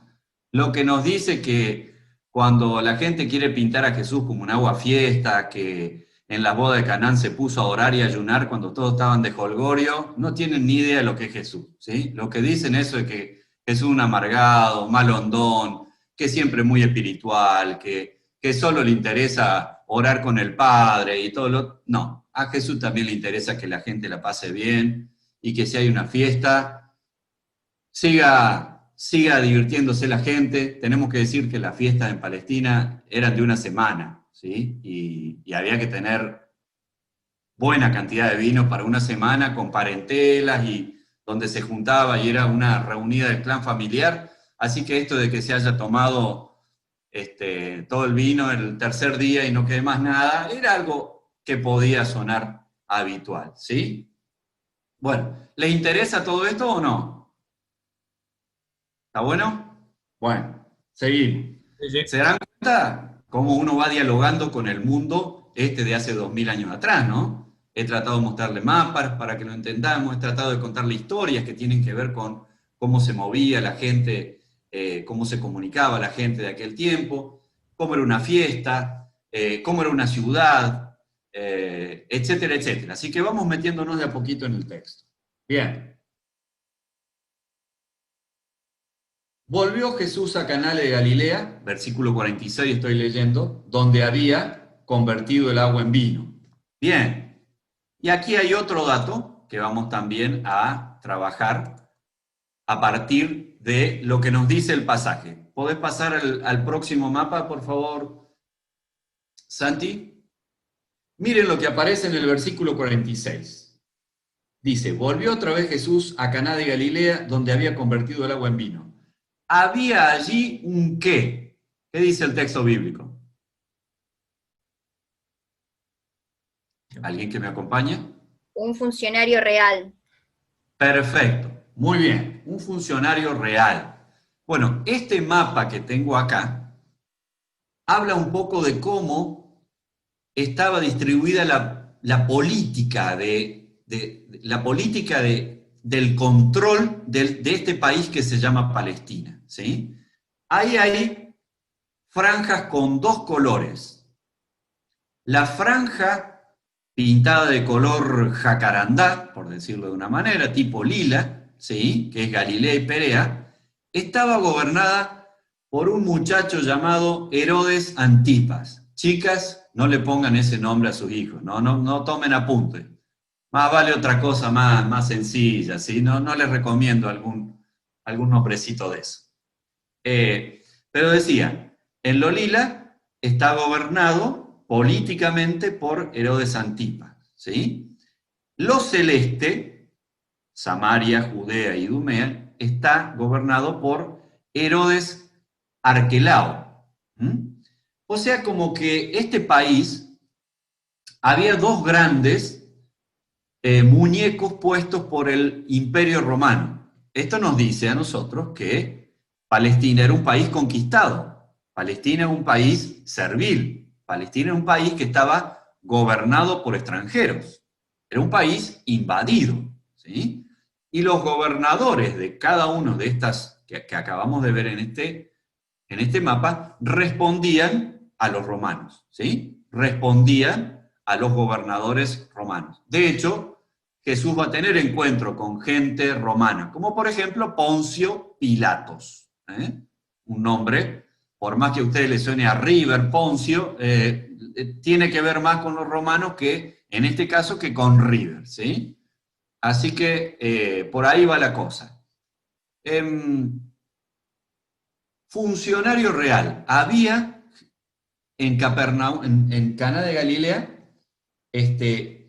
Lo que nos dice que cuando la gente quiere pintar a Jesús como un agua fiesta, que en la boda de Canaán se puso a orar y a ayunar cuando todos estaban de jolgorio, no tienen ni idea de lo que es Jesús, ¿sí? Lo que dicen eso es que Jesús es un amargado, malondón, que es siempre muy espiritual, que solo le interesa orar con el Padre y todo lo... No, a Jesús también le interesa que la gente la pase bien y que si hay una fiesta, siga divirtiéndose la gente. Tenemos que decir que las fiestas en Palestina eran de una semana, ¿sí? Y había que tener buena cantidad de vino para una semana, con parentelas y donde se juntaba y era una reunida del clan familiar. Así que esto de que se haya tomado todo el vino el tercer día y no quede más nada, era algo que podía sonar habitual, ¿sí? Bueno, ¿le interesa todo esto o no? ¿Está bueno? Bueno, seguimos. Sí. ¿Se dan cuenta cómo uno va dialogando con el mundo de hace 2000 años atrás, no? He tratado de mostrarle mapas para que lo entendamos, he tratado de contarle historias que tienen que ver con cómo se movía la gente, cómo se comunicaba la gente de aquel tiempo, cómo era una fiesta, cómo era una ciudad, etcétera, etcétera. Así que vamos metiéndonos de a poquito en el texto. Bien. Volvió Jesús a Caná de Galilea, versículo 46 estoy leyendo, donde había convertido el agua en vino. Bien. Y aquí hay otro dato que vamos también a trabajar a partir de lo que nos dice el pasaje. ¿Podés pasar al próximo mapa, por favor, Santi? Miren lo que aparece en el versículo 46. Dice, volvió otra vez Jesús a Caná de Galilea, donde había convertido el agua en vino. Había allí un qué. ¿Qué dice el texto bíblico? ¿Alguien que me acompañe? Un funcionario real. Perfecto, muy bien, un funcionario real. Bueno, este mapa que tengo acá habla un poco de cómo estaba distribuida la política de del control de este país que se llama Palestina, ¿sí? Ahí hay franjas con dos colores. La franja pintada de color jacarandá, por decirlo de una manera, tipo lila, ¿sí? Que es Galilea y Perea, estaba gobernada por un muchacho llamado Herodes Antipas. Chicas, no le pongan ese nombre a sus hijos, no tomen apunte. Más vale otra cosa más sencilla, ¿sí? No les recomiendo algún nombrecito de eso. Pero decía, en lo lila está gobernado políticamente por Herodes Antipas, ¿sí? Lo celeste, Samaria, Judea y Idumea, está gobernado por Herodes Arquelao. O sea, como que este país había dos grandes muñecos puestos por el Imperio Romano. Esto nos dice a nosotros que Palestina era un país conquistado, Palestina era un país servil, Palestina era un país que estaba gobernado por extranjeros, era un país invadido, ¿sí? Y los gobernadores de cada uno de estas que acabamos de ver en este mapa respondían a los romanos, ¿sí? Respondían a los gobernadores romanos. De hecho, Jesús va a tener encuentro con gente romana, como por ejemplo Poncio Pilatos, un nombre, por más que a ustedes les suene a River, Poncio, tiene que ver más con los romanos que, en este caso, que con River, ¿sí? Así que por ahí va la cosa. Funcionario real. Había en Capernaum, en Caná de Galilea,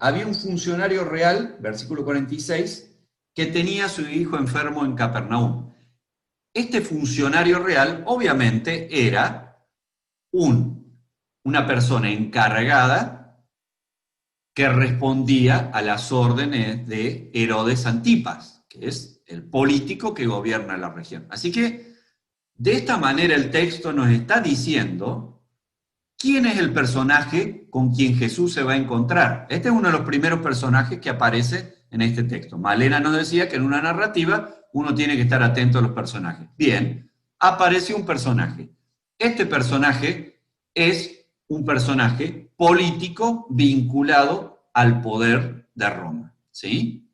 había un funcionario real, versículo 46, que tenía a su hijo enfermo en Capernaum. Este funcionario real, obviamente, era una persona encargada que respondía a las órdenes de Herodes Antipas, que es el político que gobierna la región. Así que, de esta manera el texto nos está diciendo quién es el personaje con quien Jesús se va a encontrar. Este es uno de los primeros personajes que aparece en este texto. Malena nos decía que en una narrativa uno tiene que estar atento a los personajes. Bien, aparece un personaje. Este personaje es un personaje político vinculado al poder de Roma, ¿sí?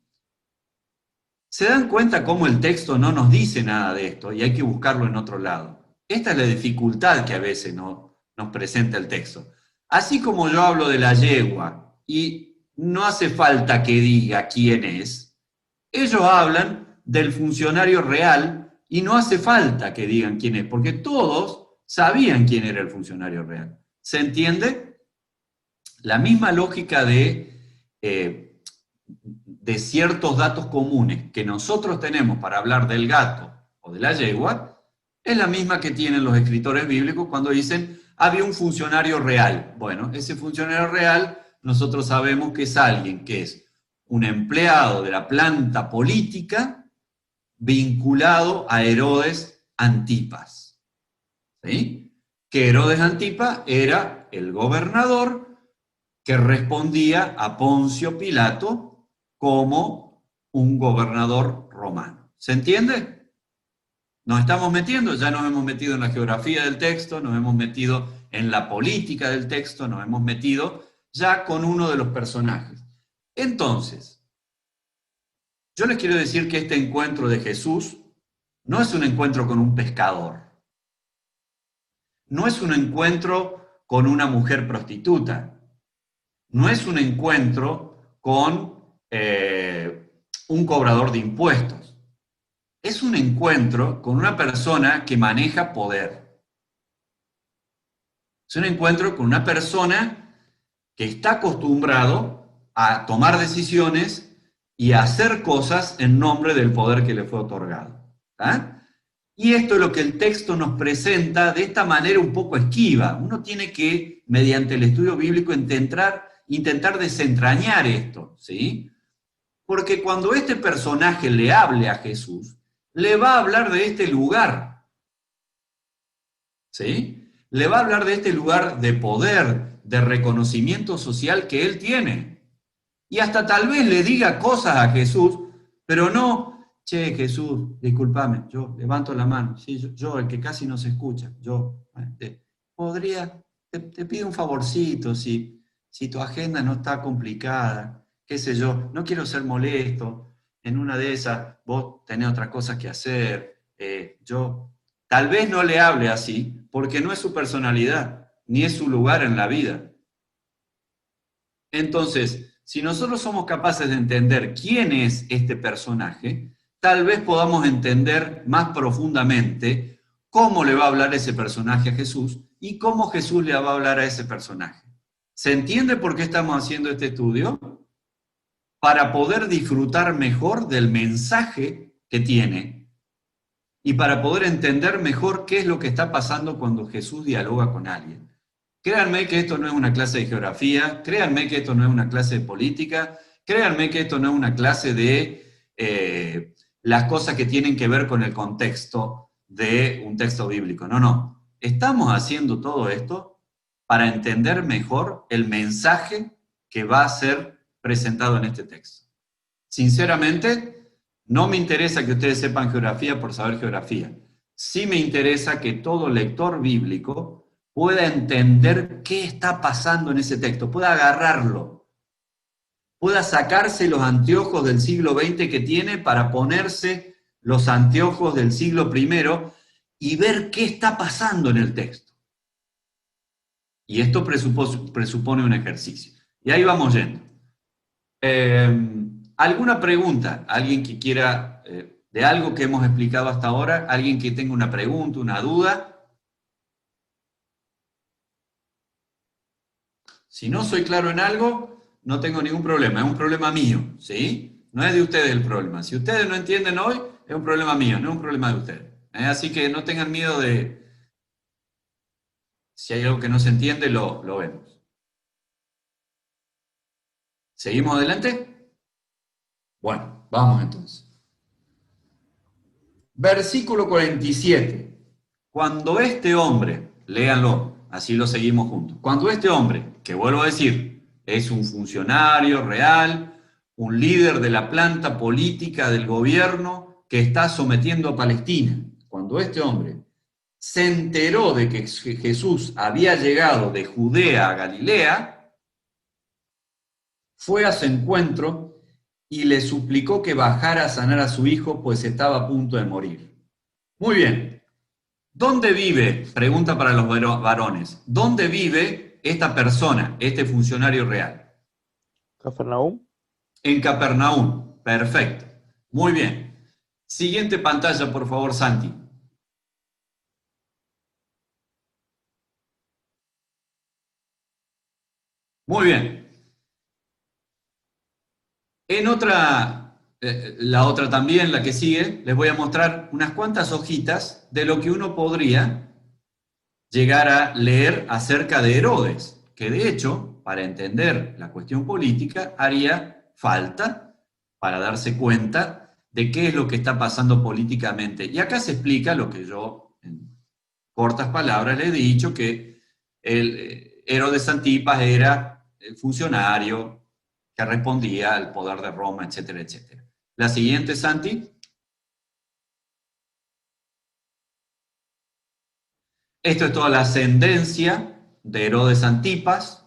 ¿Se dan cuenta cómo el texto no nos dice nada de esto y hay que buscarlo en otro lado? Esta es la dificultad que a veces nos presenta el texto. Así como yo hablo de la yegua y no hace falta que diga quién es, ellos hablan del funcionario real y no hace falta que digan quién es, porque todos sabían quién era el funcionario real. ¿Se entiende? La misma lógica de ciertos datos comunes que nosotros tenemos para hablar del gato o de la yegua, es la misma que tienen los escritores bíblicos cuando dicen había un funcionario real. Bueno, ese funcionario real nosotros sabemos que es alguien que es un empleado de la planta política vinculado a Herodes Antipas, ¿sí? Que Herodes Antipas era el gobernador que respondía a Poncio Pilato como un gobernador romano. ¿Se entiende? Nos estamos metiendo, ya nos hemos metido en la geografía del texto, nos hemos metido en la política del texto, nos hemos metido ya con uno de los personajes. Entonces, yo les quiero decir que este encuentro de Jesús no es un encuentro con un pescador, no es un encuentro con una mujer prostituta, no es un encuentro con un cobrador de impuestos. Es un encuentro con una persona que maneja poder. Es un encuentro con una persona que está acostumbrado a tomar decisiones y a hacer cosas en nombre del poder que le fue otorgado. ¿Ah? Y esto es lo que el texto nos presenta de esta manera un poco esquiva. Uno tiene que, mediante el estudio bíblico, intentar desentrañar esto, ¿sí? Porque cuando este personaje le hable a Jesús, le va a hablar de este lugar, ¿sí? Le va a hablar de este lugar de poder, de reconocimiento social que él tiene. Y hasta tal vez le diga cosas a Jesús Pero no, che, Jesús, discúlpame, yo levanto la mano, sí, yo el que casi no se escucha, te pido un favorcito, si tu agenda no está complicada, qué sé yo, no quiero ser molesto, en una de esas vos tenés otras cosas que hacer, yo tal vez no le hable así, porque no es su personalidad, ni es su lugar en la vida. Entonces, si nosotros somos capaces de entender quién es este personaje, tal vez podamos entender más profundamente cómo le va a hablar ese personaje a Jesús y cómo Jesús le va a hablar a ese personaje. ¿Se entiende por qué estamos haciendo este estudio? Para poder disfrutar mejor del mensaje que tiene y para poder entender mejor qué es lo que está pasando cuando Jesús dialoga con alguien. Créanme que esto no es una clase de geografía, créanme que esto no es una clase de política, créanme que esto no es una clase de las cosas que tienen que ver con el contexto de un texto bíblico. No, no. Estamos haciendo todo esto para entender mejor el mensaje que va a ser presentado en este texto. Sinceramente, no me interesa que ustedes sepan geografía por saber geografía. Sí me interesa que todo lector bíblico pueda entender qué está pasando en ese texto, pueda agarrarlo, pueda sacarse los anteojos del siglo XX que tiene para ponerse los anteojos del siglo I y ver qué está pasando en el texto. Y esto presupone un ejercicio. Y ahí vamos yendo. ¿Alguna pregunta? ¿Alguien que quiera, de algo que hemos explicado hasta ahora? ¿Alguien que tenga una pregunta, una duda? Si no soy claro en algo, no tengo ningún problema, es un problema mío, ¿sí? No es de ustedes el problema. Si ustedes no entienden hoy, es un problema mío, no es un problema de ustedes. Así que no tengan miedo de... Si hay algo que no se entiende, lo vemos. ¿Seguimos adelante? Bueno, vamos entonces. Versículo 47. Cuando este hombre, léanlo, así lo seguimos juntos. Cuando este hombre, que vuelvo a decir, es un funcionario real, un líder de la planta política del gobierno que está sometiendo a Palestina, cuando este hombre se enteró de que Jesús había llegado de Judea a Galilea, fue a su encuentro y le suplicó que bajara a sanar a su hijo, pues estaba a punto de morir. Muy bien. ¿Dónde vive? Pregunta para los varones. ¿Dónde vive esta persona, este funcionario real? Capernaum. En Capernaum. Perfecto. Muy bien. Siguiente pantalla, por favor, Santi. Muy bien. En otra, la otra también, la que sigue, les voy a mostrar unas cuantas hojitas de lo que uno podría llegar a leer acerca de Herodes, que de hecho, para entender la cuestión política, haría falta para darse cuenta de qué es lo que está pasando políticamente. Y acá se explica lo que yo, en cortas palabras, le he dicho, que el Herodes Antipas era el funcionario que respondía al poder de Roma, etcétera, etcétera. La siguiente, Santi. Esto es toda la ascendencia de Herodes Antipas,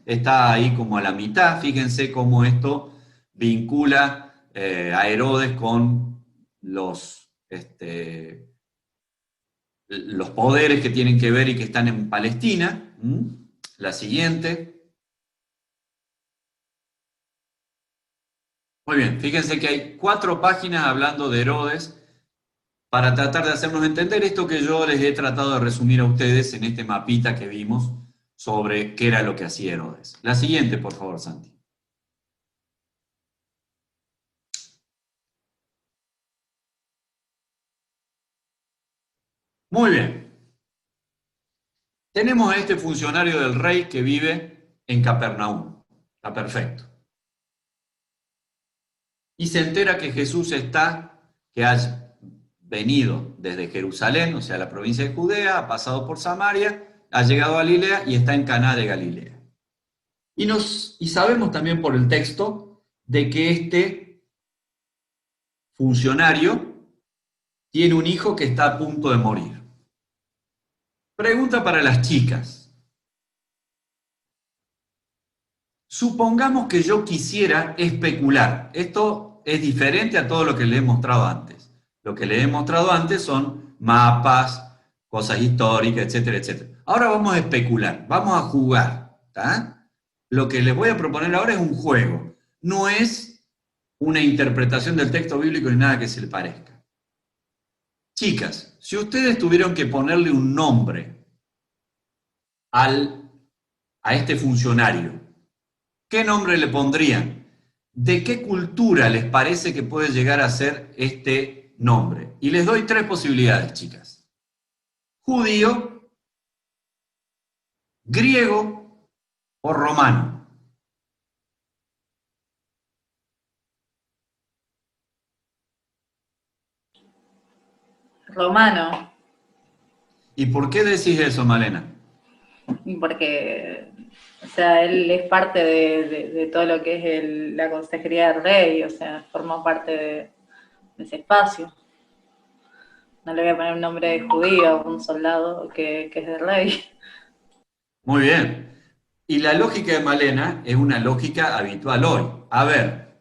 está ahí como a la mitad. Fíjense cómo esto vincula a Herodes con los poderes que tienen que ver y que están en Palestina. La siguiente. Muy bien, fíjense que hay 4 páginas hablando de Herodes para tratar de hacernos entender esto que yo les he tratado de resumir a ustedes en este mapita que vimos sobre qué era lo que hacía Herodes. La siguiente, por favor, Santi. Muy bien. Tenemos a este funcionario del rey que vive en Capernaum. Está perfecto. Y se entera que Jesús que ha venido desde Jerusalén, o sea, la provincia de Judea, ha pasado por Samaria, ha llegado a Galilea y está en Caná de Galilea. Y sabemos también por el texto de que funcionario tiene un hijo que está a punto de morir. Pregunta para las chicas. Supongamos que yo quisiera especular. Esto es diferente a todo lo que le he mostrado antes. Lo que le he mostrado antes son mapas, cosas históricas, etcétera, etcétera. Ahora vamos a especular, vamos a jugar. ¿Tá? Lo que les voy a proponer ahora es un juego. No es una interpretación del texto bíblico ni nada que se le parezca. Chicas, si ustedes tuvieron que ponerle un nombre a este funcionario, ¿qué nombre le pondrían? ¿De qué cultura les parece que puede llegar a ser este nombre? Y les doy 3 posibilidades, chicas. Judío, griego o romano. Romano. ¿Y por qué decís eso, Malena? Porque, o sea, él es parte de todo lo que es la consejería del rey, o sea, forma parte de ese espacio. No le voy a poner un nombre de judío a un soldado que es del rey. Muy bien. Y la lógica de Malena es una lógica habitual hoy. A ver,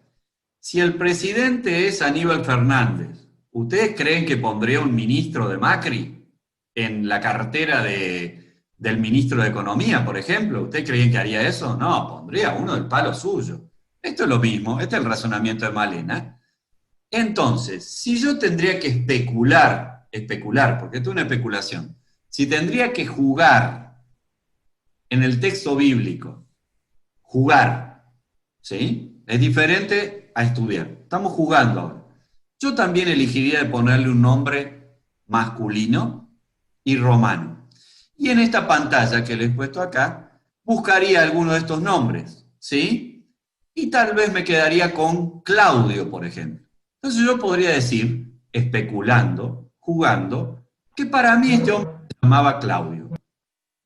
si el presidente es Aníbal Fernández, ¿ustedes creen que pondría un ministro de Macri en la cartera del ministro de Economía, por ejemplo? ¿Ustedes creen que haría eso? No, pondría uno del palo suyo. Esto es lo mismo, este es el razonamiento de Malena. Entonces, si yo tendría que especular, porque esto es una especulación, si tendría que jugar en el texto bíblico, jugar, ¿sí? Es diferente a estudiar. Estamos jugando ahora. Yo también elegiría de ponerle un nombre masculino y romano. Y en esta pantalla que les he puesto acá, buscaría alguno de estos nombres, ¿sí? Y tal vez me quedaría con Claudio, por ejemplo. Entonces yo podría decir, especulando, jugando, que para mí este hombre se llamaba Claudio.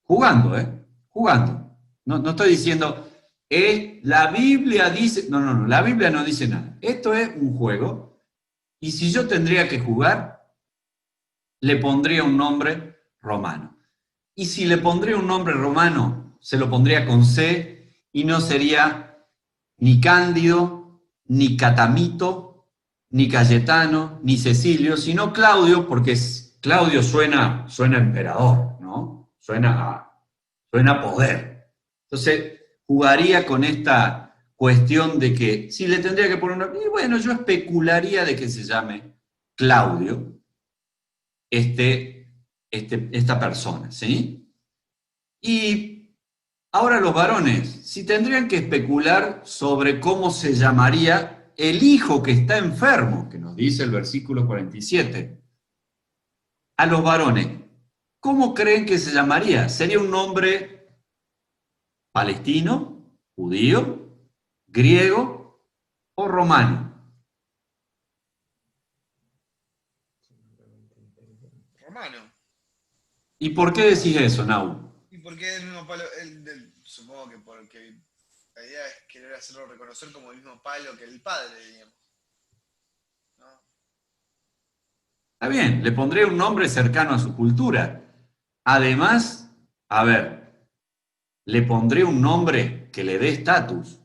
Jugando, jugando. No estoy diciendo, la Biblia dice... No, la Biblia no dice nada. Esto es un juego, y si yo tendría que jugar, le pondría un nombre romano. Y si le pondría un nombre romano, se lo pondría con C, y no sería ni Cándido, ni Catamito, ni Cayetano, ni Cecilio, sino Claudio, porque Claudio suena a emperador, ¿no? Suena a poder. Entonces, jugaría con esta cuestión de que si le tendría que poner una... Y bueno, yo especularía de que se llame Claudio, esta persona, ¿sí? Y ahora los varones, si tendrían que especular sobre cómo se llamaría el hijo que está enfermo, que nos dice el versículo 47, a los varones, ¿cómo creen que se llamaría? ¿Sería un nombre palestino, judío, griego o romano? Romano. ¿Y por qué decís eso, Nau? ¿Y por qué el mismo palo? Supongo que porque la idea es querer hacerlo reconocer como el mismo palo que el padre, digamos. ¿No? Está bien, le pondré un nombre cercano a su cultura. Además, a ver, le pondré un nombre que le dé estatus.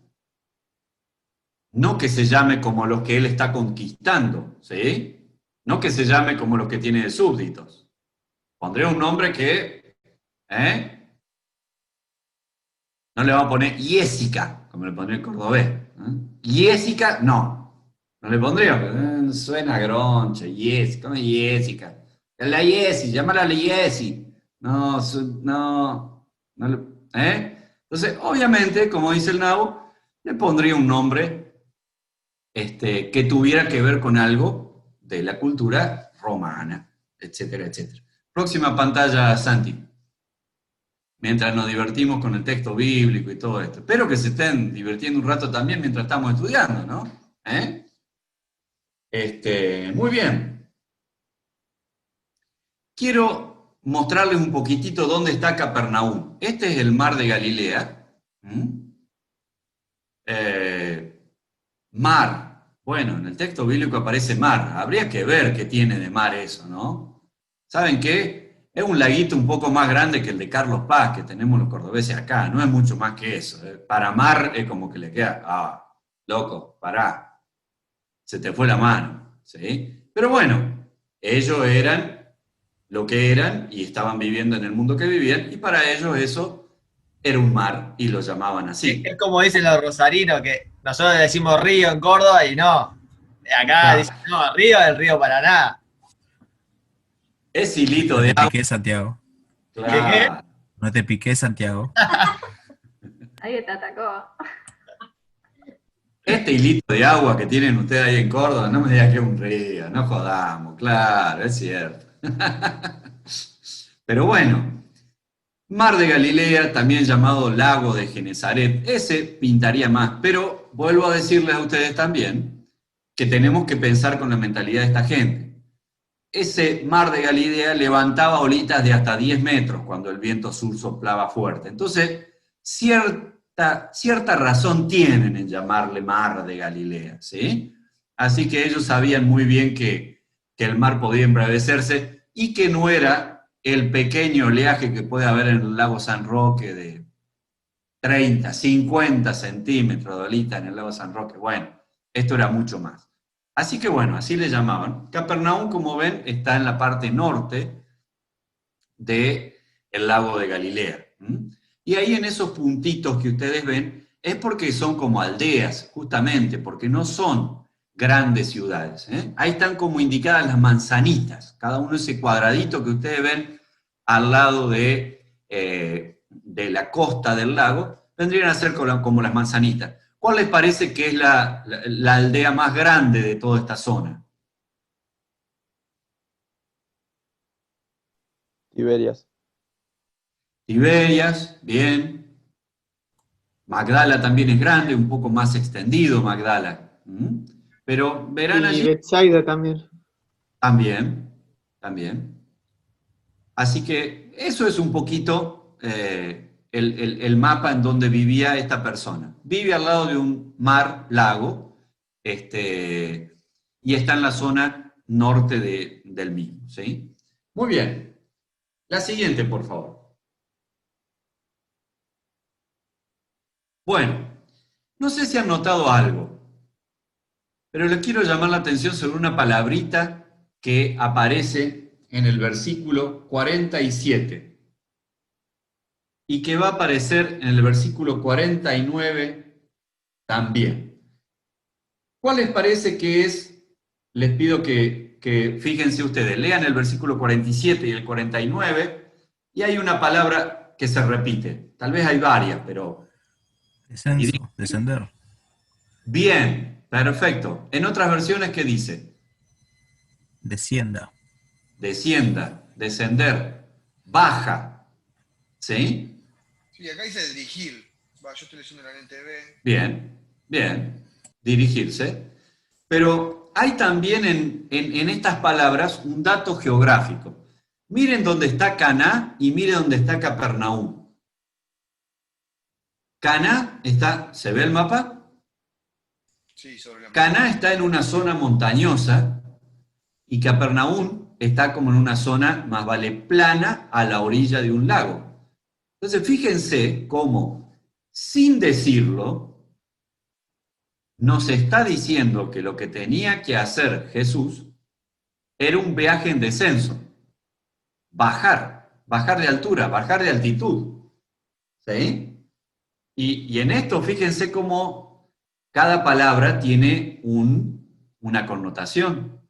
No que se llame como los que él está conquistando, ¿sí? No que se llame como los que tiene de súbditos. Pondré un nombre que, no le vamos a poner Jessica, como le pondría el cordobés. Jessica, no le pondría, suena groncha, Jessica, ¿cómo es Jessica? La Jessie, llámala la Jessie. Entonces, obviamente, como dice el Nabo, le pondría un nombre que tuviera que ver con algo de la cultura romana, etcétera, etcétera. Próxima pantalla, Santi. Mientras nos divertimos con el texto bíblico y todo esto. Espero que se estén divirtiendo un rato también mientras estamos estudiando, ¿no? Muy bien. Quiero mostrarles un poquitito dónde está Capernaum. Este es el mar de Galilea. Mar, Bueno, en el texto bíblico aparece mar. Habría que ver qué tiene de mar eso, ¿no? ¿Saben qué? Es un laguito un poco más grande que el de Carlos Paz, que tenemos los cordobeses acá. No es mucho más que eso. Para mar es como que le queda, loco, pará. Se te fue la mano, ¿sí? Pero bueno, ellos eran lo que eran y estaban viviendo en el mundo que vivían, y para ellos eso era un mar y lo llamaban así. Es como dicen los rosarinos, que nosotros le decimos río en Córdoba y no. Acá dicen, no, río es el río Paraná. Es hilito No de te agua. piqué, Santiago. Claro. No te piqué, Santiago. Ahí te atacó. Este hilito de agua que tienen ustedes ahí en Córdoba, no me digan que es un río, no jodamos, claro, es cierto. Pero bueno, Mar de Galilea, también llamado Lago de Genesaret, ese pintaría más, pero vuelvo a decirles a ustedes también que tenemos que pensar con la mentalidad de esta gente. Ese Mar de Galilea levantaba olitas de hasta 10 metros cuando el viento sur soplaba fuerte. Entonces, cierta razón tienen en llamarle Mar de Galilea, ¿sí? Así que ellos sabían muy bien que el mar podía embravecerse y que no era el pequeño oleaje que puede haber en el lago San Roque de 30, 50 centímetros de olita en el lago San Roque. Bueno, esto era mucho más. Así que bueno, así le llamaban. Capernaum, como ven, está en la parte norte del lago de Galilea. Y ahí en esos puntitos que ustedes ven, es porque son como aldeas, justamente, porque no son grandes ciudades. Ahí están como indicadas las manzanitas, cada uno ese cuadradito que ustedes ven al lado de la costa del lago, vendrían a ser como las manzanitas. ¿Cuál les parece que es la aldea más grande de toda esta zona? Tiberias. Tiberias, bien. Magdala también es grande, un poco más extendido Magdala. Pero verán Y allí... Betsaida también. También. Así que eso es un poquito el mapa en donde vivía esta persona. Vive al lado de un lago, y está en la zona norte del mismo, ¿sí? Muy bien. La siguiente, por favor. Bueno, no sé si han notado algo, pero les quiero llamar la atención sobre una palabrita que aparece en el versículo 47 y que va a aparecer en el versículo 49 también. ¿Cuál les parece que es? Les pido que fíjense ustedes, lean el versículo 47 y el 49, y hay una palabra que se repite. Tal vez hay varias, pero... Descenso, descender. Bien, perfecto. En otras versiones, ¿qué dice? Descienda. Descienda, descender, baja. ¿Sí? Sí, acá dice dirigir. Va, yo estoy leyendo la NTV. Bien. Dirigirse. Pero hay también en estas palabras un dato geográfico. Miren dónde está Caná y miren dónde está Capernaum. Caná está, ¿se ve el mapa? Sí, sobre la Caná está en una zona montañosa y Capernaum está como en una zona, más vale, plana, a la orilla de un lago. Entonces, fíjense cómo, sin decirlo, nos está diciendo que lo que tenía que hacer Jesús era un viaje en descenso. Bajar de altura, bajar de altitud. ¿Sí? Y en esto, fíjense cómo cada palabra tiene una connotación.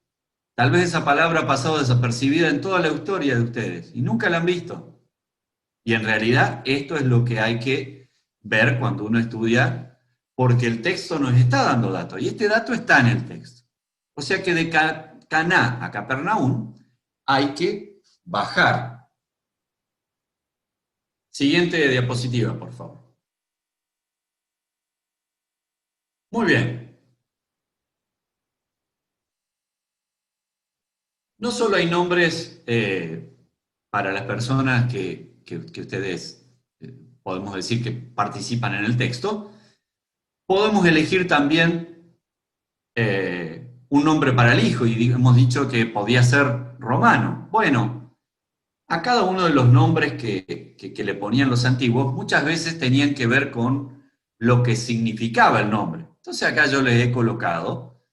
Tal vez esa palabra ha pasado desapercibida en toda la historia de ustedes y nunca la han visto. Y en realidad esto es lo que hay que ver cuando uno estudia, porque el texto nos está dando datos, y este dato está en el texto. O sea que de Caná a Capernaum hay que bajar. Siguiente diapositiva, por favor. Muy bien. No solo hay nombres para las personas que ustedes podemos decir que participan en el texto, podemos elegir también un nombre para el hijo, y hemos dicho que podía ser romano. Bueno, a cada uno de los nombres que le ponían los antiguos, muchas veces tenían que ver con lo que significaba el nombre. Entonces acá yo les he colocado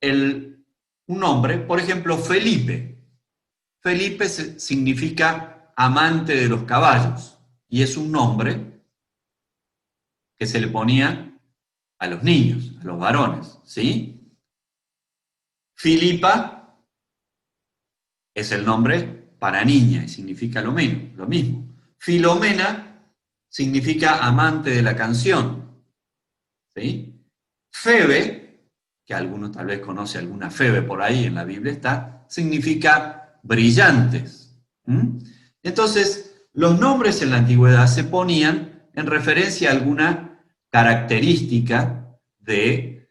un nombre, por ejemplo, Felipe. Felipe significa amante de los caballos, y es un nombre que se le ponía a los niños, a los varones, ¿sí? Filipa es el nombre para niña y significa lo mismo. Filomena significa amante de la canción, ¿sí? Febe, que algunos tal vez conoce alguna Febe por ahí, en la Biblia está, significa brillantes. Entonces, los nombres en la antigüedad se ponían en referencia a alguna característica de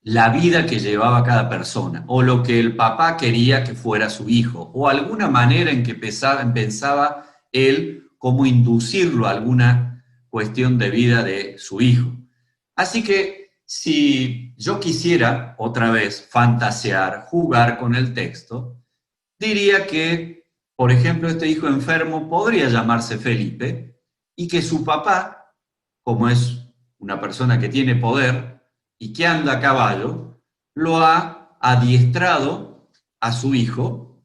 la vida que llevaba cada persona, o lo que el papá quería que fuera su hijo, o alguna manera en que pensaba él cómo inducirlo a alguna cuestión de vida de su hijo. Así que si yo quisiera otra vez fantasear, jugar con el texto, diría que, por ejemplo, este hijo enfermo podría llamarse Felipe, y que su papá, como es una persona que tiene poder y que anda a caballo, lo ha adiestrado a su hijo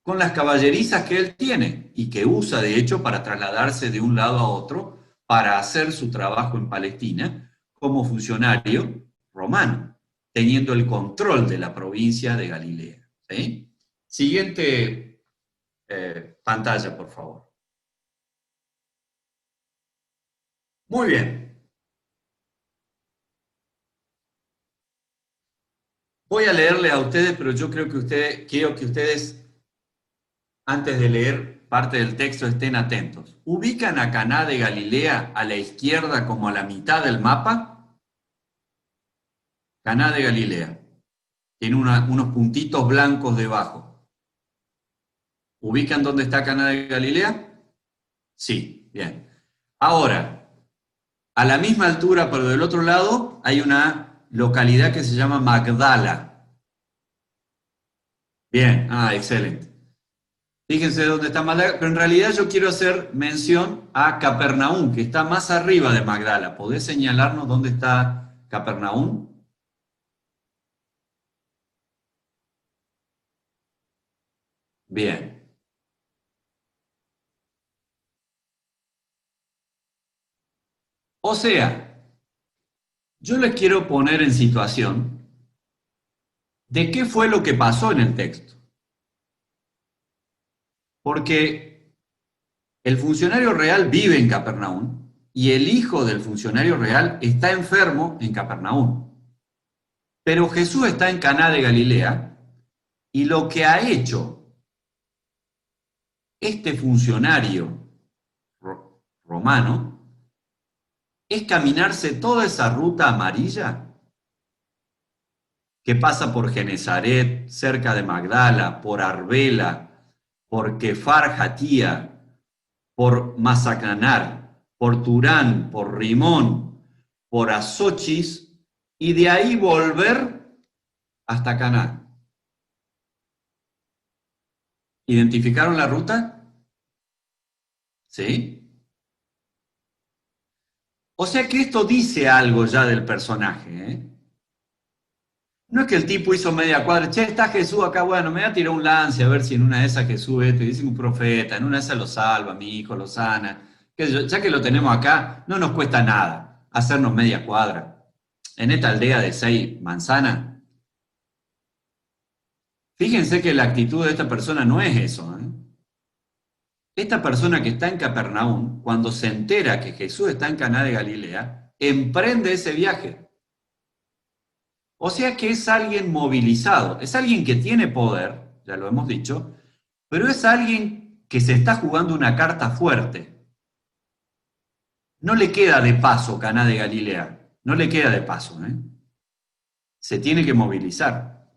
con las caballerizas que él tiene y que usa, de hecho, para trasladarse de un lado a otro para hacer su trabajo en Palestina como funcionario romano, teniendo el control de la provincia de Galilea. ¿Sí? Siguiente pantalla, por favor. Muy bien. Voy a leerle a ustedes, pero yo quiero que ustedes, antes de leer parte del texto, estén atentos. ¿Ubican a Caná de Galilea a la izquierda como a la mitad del mapa? Caná de Galilea. Tiene unos puntitos blancos debajo. ¿Ubican dónde está Caná de Galilea? Sí, bien. Ahora, a la misma altura, pero del otro lado, hay una localidad que se llama Magdala. Bien, excelente. Fíjense dónde está Magdala, pero en realidad yo quiero hacer mención a Capernaum, que está más arriba de Magdala. ¿Podés señalarnos dónde está Capernaum? Bien. O sea, yo les quiero poner en situación de qué fue lo que pasó en el texto. Porque el funcionario real vive en Capernaum y el hijo del funcionario real está enfermo en Capernaum. Pero Jesús está en Caná de Galilea y lo que ha hecho este funcionario romano es caminarse toda esa ruta amarilla que pasa por Genezaret, cerca de Magdala, por Arbela, por Kefar Hatía, por Mazacanar, por Turán, por Rimón, por Azochis, y de ahí volver hasta Caná. ¿Identificaron la ruta? ¿Sí? O sea que esto dice algo ya del personaje, ¿eh? No es que el tipo hizo media cuadra, che, está Jesús acá, bueno, me voy a tirar un lance a ver si en una de esas Jesús te dice un profeta, en una de esas lo salva, mi hijo lo sana. Ya que lo tenemos acá, no nos cuesta nada hacernos media cuadra. En esta aldea de 6 manzanas, fíjense que la actitud de esta persona no es eso, ¿eh? Esta persona que está en Capernaum, cuando se entera que Jesús está en Caná de Galilea, emprende ese viaje. O sea que es alguien movilizado, es alguien que tiene poder, ya lo hemos dicho, pero es alguien que se está jugando una carta fuerte. No le queda de paso Caná de Galilea, no le queda de paso, ¿eh? Se tiene que movilizar.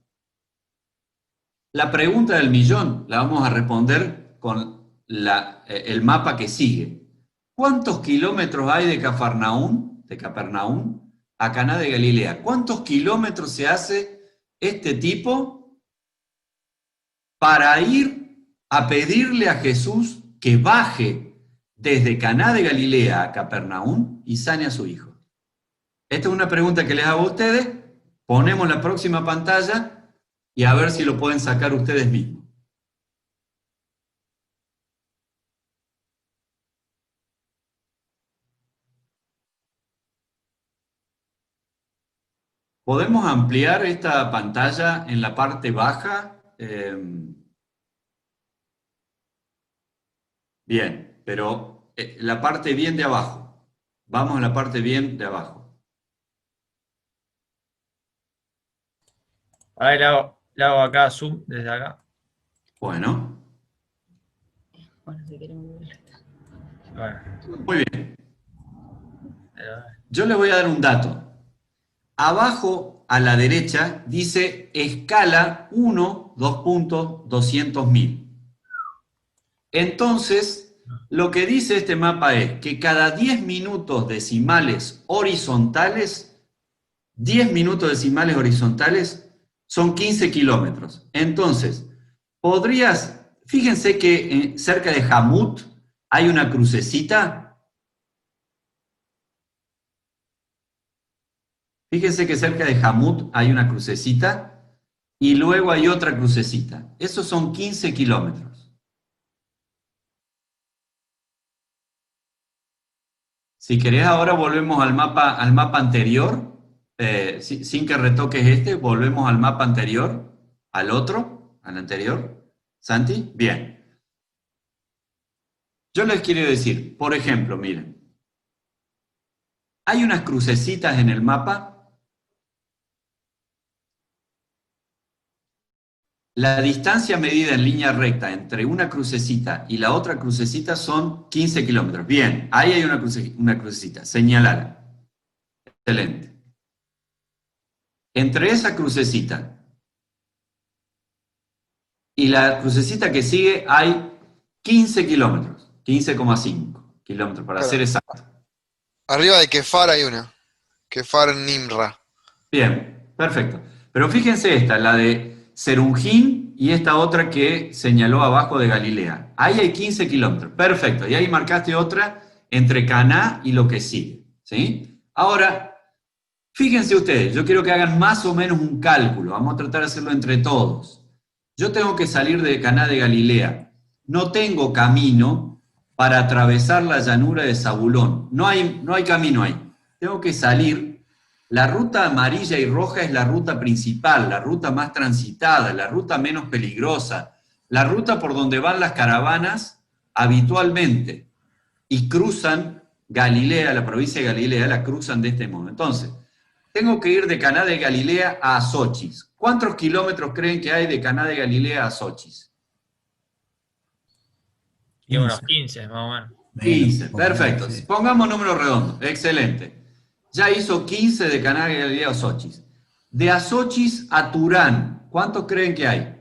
La pregunta del millón la vamos a responder con el mapa que sigue. ¿Cuántos kilómetros hay de Capernaum a Caná de Galilea. ¿Cuántos kilómetros se hace este tipo para ir a pedirle a Jesús que baje desde Caná de Galilea a Capernaum y sane a su hijo? Esta es una pregunta que les hago a ustedes. Ponemos la próxima pantalla y a ver si lo pueden sacar ustedes mismos. ¿Podemos ampliar esta pantalla en la parte baja? Bien, pero la parte bien de abajo. Vamos a la parte bien de abajo. A ver, le hago acá zoom desde acá. Bueno. Bueno, si quieren ver. Bueno, Muy bien. Yo les voy a dar un dato. Abajo a la derecha dice escala 1, 2.200.000. Entonces, lo que dice este mapa es que cada 10 minutos decimales horizontales, 10 minutos decimales horizontales son 15 kilómetros. Entonces, fíjense que cerca de Hamut hay una crucecita. Fíjense que cerca de Hamut hay una crucecita y luego hay otra crucecita. Esos son 15 kilómetros. Si querés, ahora volvemos al mapa anterior, sin que retoques volvemos al mapa anterior, al otro, al anterior. ¿Santi? Bien. Yo les quiero decir, por ejemplo, miren, hay unas crucecitas en el mapa. La distancia medida en línea recta entre una crucecita y la otra crucecita son 15 kilómetros. Bien, ahí hay una crucecita, señalala. Excelente. Entre esa crucecita y la crucecita que sigue hay 15 kilómetros, 15,5 kilómetros para ser exacto. Arriba de Kefar hay una. Kefar Nimra. Bien, perfecto. Pero fíjense esta, la de Serungín y esta otra que señaló abajo de Galilea. Ahí hay 15 kilómetros. Perfecto. Y ahí marcaste otra entre Caná y lo que sigue. ¿Sí? Ahora, fíjense ustedes, yo quiero que hagan más o menos un cálculo. Vamos a tratar de hacerlo entre todos. Yo tengo que salir de Caná de Galilea. No tengo camino para atravesar la llanura de Zabulón. No hay camino ahí. Tengo que salir. La ruta amarilla y roja es la ruta principal, la ruta más transitada, la ruta menos peligrosa, la ruta por donde van las caravanas habitualmente y cruzan Galilea, la provincia de Galilea, la cruzan de este modo. Entonces, tengo que ir de Caná de Galilea a Azochis. ¿Cuántos kilómetros creen que hay de Caná de Galilea a Azochis? y unos 15 más o menos. 15, perfecto. Pongamos número redondo, excelente. Ya hizo 15 de Caná de Galilea a Azochis. De Azochis a Turán, ¿cuántos creen que hay?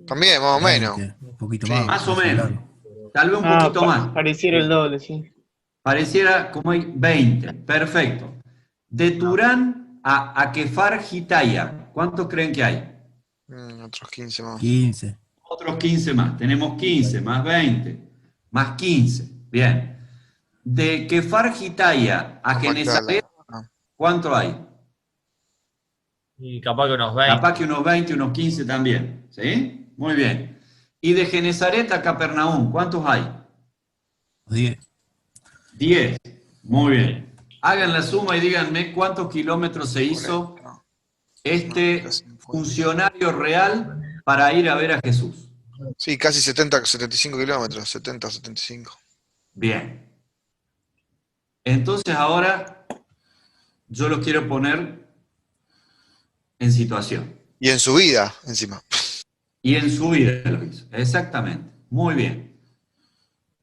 También, más o menos. Un poquito Sí. más. Más o menos. Tal vez un poquito más. Pareciera el doble, sí. Pareciera como hay 20. Perfecto. De Turán a Kefar Hitaya, ¿cuántos creen que hay? Otros 15 más. 15. Otros 15 más. Tenemos 15 más 20 más 15. Bien. De Kefar Hitaya a Genesaret, ¿cuánto hay? Y capaz que unos 20. Capaz que unos 20, unos 15 también. ¿Sí? Muy bien. Y de Genesaret a Capernaum, ¿cuántos hay? 10. 10. Muy bien. Hagan la suma y díganme cuántos kilómetros se hizo este funcionario real para ir a ver a Jesús. Sí, casi 70, 75 kilómetros, 70, 75. Bien. Entonces ahora yo los quiero poner en situación. Y en su vida, encima. Y en su vida lo hizo. Exactamente. Muy bien.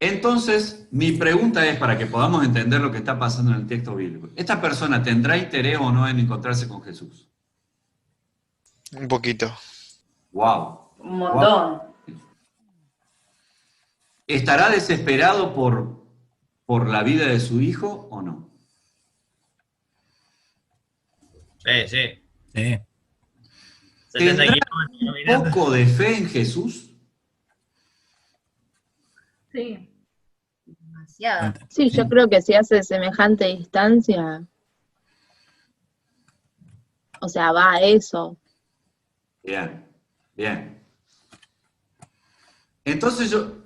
Entonces, mi pregunta es, para que podamos entender lo que está pasando en el texto bíblico, ¿esta persona tendrá interés o no en encontrarse con Jesús? Un poquito. ¡Wow! Un montón. ¿Estará desesperado por la vida de su hijo o no? Sí, sí. Sí. 70 ¿Tendrá kilómetros un caminando. poco de fe en Jesús? Sí, Demasiado. Sí, yo creo que si hace semejante distancia, o sea, va a eso. Bien, bien. Entonces yo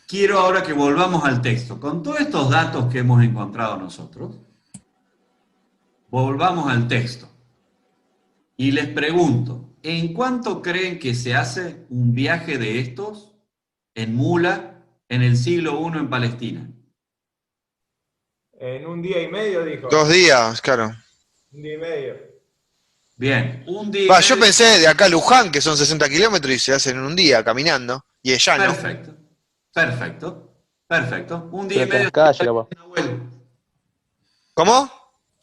quiero ahora que volvamos al texto. Con todos estos datos que hemos encontrado nosotros, volvamos al texto. Y les pregunto, ¿en cuánto creen que se hace un viaje de estos en mula en el siglo I en Palestina? En un día y medio, dijo. 2 días, claro. Un día y medio. Bien, un día y Va, yo medio. pensé de acá a Luján, que son 60 kilómetros y se hacen en un día caminando. Y es llano. Perfecto, perfecto, perfecto. Un día y Pero medio. calle, capaz. Nahuel. ¿Cómo?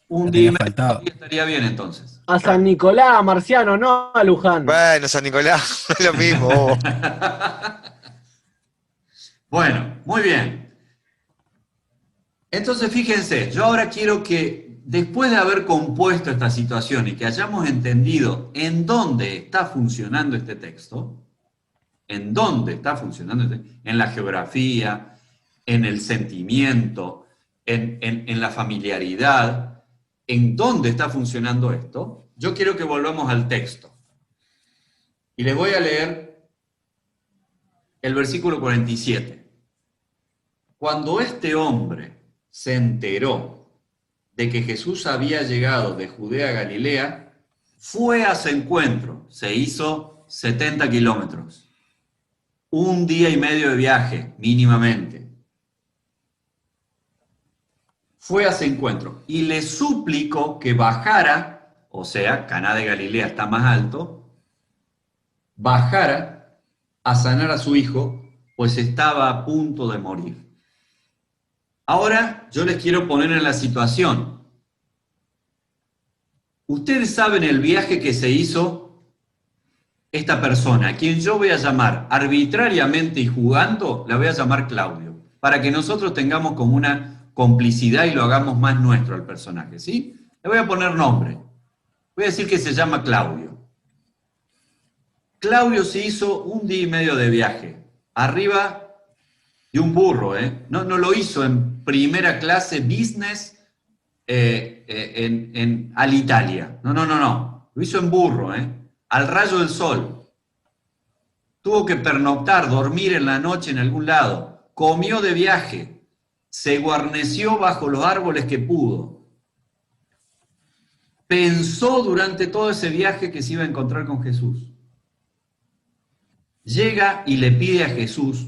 Un La día y tenía medio faltado. estaría bien entonces. A San Nicolás, Marciano, no a Luján. Bueno, San Nicolás, es lo mismo. Bueno, muy bien. Entonces, fíjense, yo ahora quiero que, después de haber compuesto esta situación y que hayamos entendido en dónde está funcionando este texto, en dónde está funcionando, en la geografía, en el sentimiento, en la familiaridad, en dónde está funcionando esto, yo quiero que volvamos al texto. Y les voy a leer el versículo 47. Cuando este hombre se enteró de que Jesús había llegado de Judea a Galilea, fue a su encuentro, se hizo 70 kilómetros, un día y medio de viaje mínimamente. Fue a su encuentro y le suplicó que bajara, o sea, Caná de Galilea está más alto, bajara a sanar a su hijo, pues estaba a punto de morir. Ahora yo les quiero poner en la situación. Ustedes saben el viaje que se hizo esta persona, a quien yo voy a llamar arbitrariamente y jugando, la voy a llamar Claudio, para que nosotros tengamos como una complicidad y lo hagamos más nuestro al personaje, ¿sí? Le voy a poner nombre. Voy a decir que se llama Claudio. Claudio se hizo un día y medio de viaje, arriba de un burro, ¿eh? No lo hizo en primera clase business Alitalia. No. Lo hizo en burro, al rayo del sol. Tuvo que pernoctar, dormir en la noche en algún lado. Comió de viaje. Se guarneció bajo los árboles que pudo. Pensó durante todo ese viaje que se iba a encontrar con Jesús. Llega y le pide a Jesús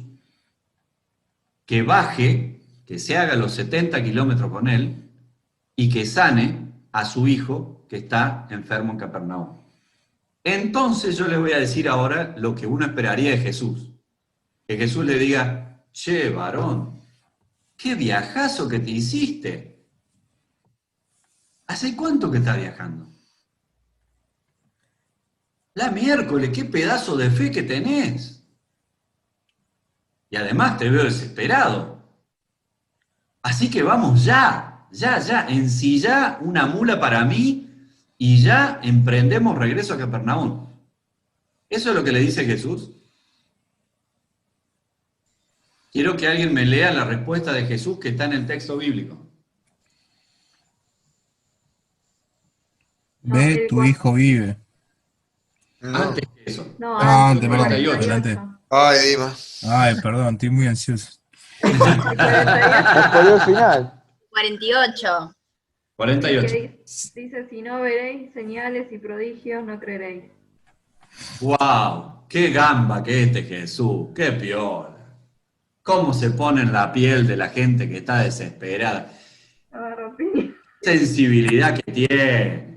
que baje, que se haga los 70 kilómetros con él y que sane a su hijo que está enfermo en Capernaum. Entonces yo les voy a decir ahora lo que uno esperaría de Jesús. Que Jesús le diga, che, varón, qué viajazo que te hiciste. ¿Hace cuánto que estás viajando? La miércoles, qué pedazo de fe que tenés. Y además te veo desesperado. Así que vamos ya, ensillá una mula para mí y ya emprendemos regreso a Capernaum. ¿Eso es lo que le dice Jesús? Quiero que alguien me lea la respuesta de Jesús que está en el texto bíblico. Ve, tu hijo vive. No. Antes que eso. no, Ah, antes, perdón, 48. adelante. Ay, Dima. Ay, perdón, estoy muy ansioso. Me spoileó el final. 48. 48. Dice, si no veréis señales y prodigios, no creeréis. ¡Wow! ¡Qué gamba que este Jesús! ¡Qué piola! ¿Cómo se pone en la piel de la gente que está desesperada? Sensibilidad que tiene.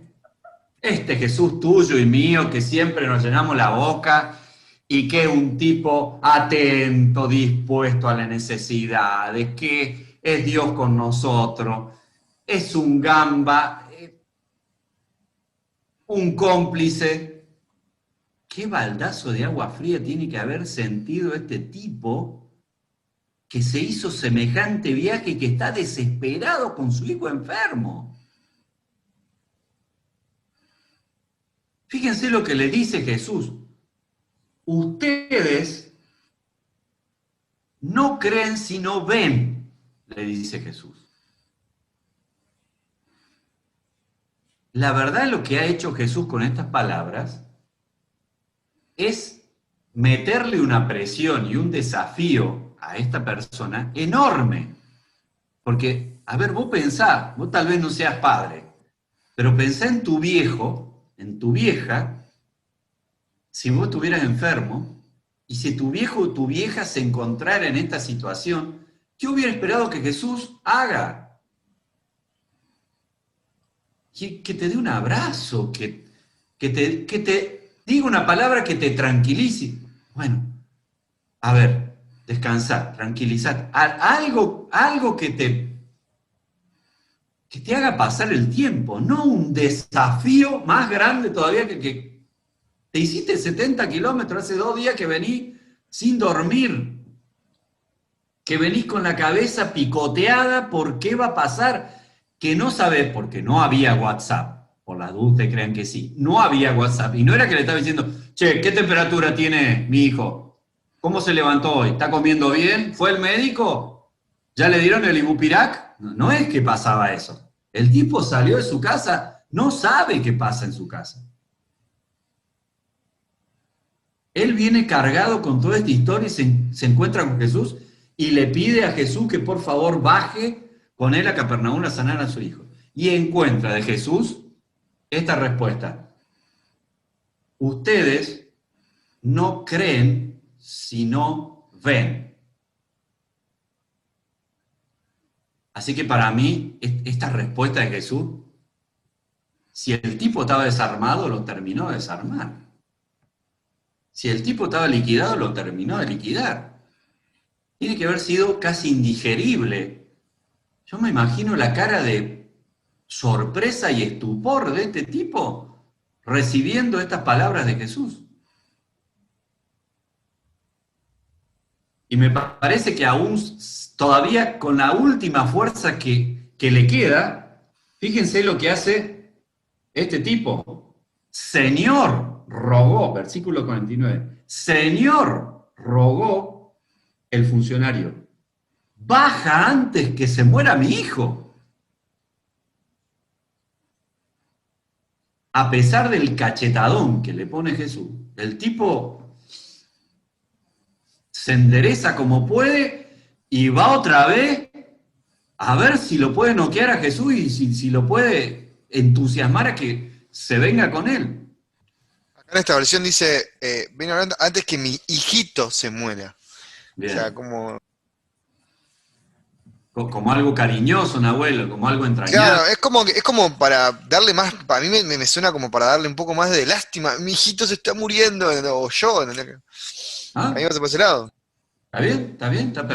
Este Jesús tuyo y mío que siempre nos llenamos la boca y que es un tipo atento, dispuesto a la necesidad, de que es Dios con nosotros, es un gamba, un cómplice. ¿Qué baldazo de agua fría tiene que haber sentido este tipo que se hizo semejante viaje y que está desesperado con su hijo enfermo? Fíjense lo que le dice Jesús. Ustedes no creen sino ven, le dice Jesús. La verdad, lo que ha hecho Jesús con estas palabras es meterle una presión y un desafío a esta persona enorme. Porque, a ver, vos pensá, vos tal vez no seas padre, pero pensá en tu viejo, en tu vieja, si vos estuvieras enfermo, y si tu viejo o tu vieja se encontrara en esta situación, ¿qué hubiera esperado que Jesús haga? Que te dé un abrazo, que te diga una palabra que te tranquilice. Bueno, a ver, descansar, tranquilizar, algo que te haga pasar el tiempo, no un desafío más grande todavía que te hiciste 70 kilómetros hace 2 días que venís sin dormir, que venís con la cabeza picoteada por qué va a pasar, que no sabés porque no había WhatsApp, por las dudas ustedes crean que sí, no había WhatsApp, y no era que le estaba diciendo, che, ¿qué temperatura tiene mi hijo? ¿Cómo se levantó hoy? ¿Está comiendo bien? ¿Fue el médico? ¿Ya le dieron el Ibupirac? No es que pasaba eso. El tipo salió de su casa, no sabe qué pasa en su casa. Él viene cargado con toda esta historia y se encuentra con Jesús y le pide a Jesús que por favor baje con él a Capernaum a sanar a su hijo. Y encuentra de Jesús esta respuesta. Ustedes no creen sino ven. Así que para mí, esta respuesta de Jesús, si el tipo estaba desarmado, lo terminó de desarmar. Si el tipo estaba liquidado, lo terminó de liquidar. Tiene que haber sido casi indigerible. Yo me imagino la cara de sorpresa y estupor de este tipo recibiendo estas palabras de Jesús. Y me parece que aún todavía con la última fuerza que le queda, fíjense lo que hace este tipo. Señor, rogó, versículo 49, Señor, rogó el funcionario, baja antes que se muera mi hijo. A pesar del cachetadón que le pone Jesús, el tipo se endereza como puede y va otra vez a ver si lo puede noquear a Jesús y si lo puede entusiasmar a que se venga con él. Acá en esta versión dice, ven hablando antes que mi hijito se muera. Bien. O sea, como algo cariñoso, un abuelo, como algo entrañable. Claro, es como para darle más, para mí me suena como para darle un poco más de lástima. Mi hijito se está muriendo, o yo. A mí me hace por ese lado. Está bien, está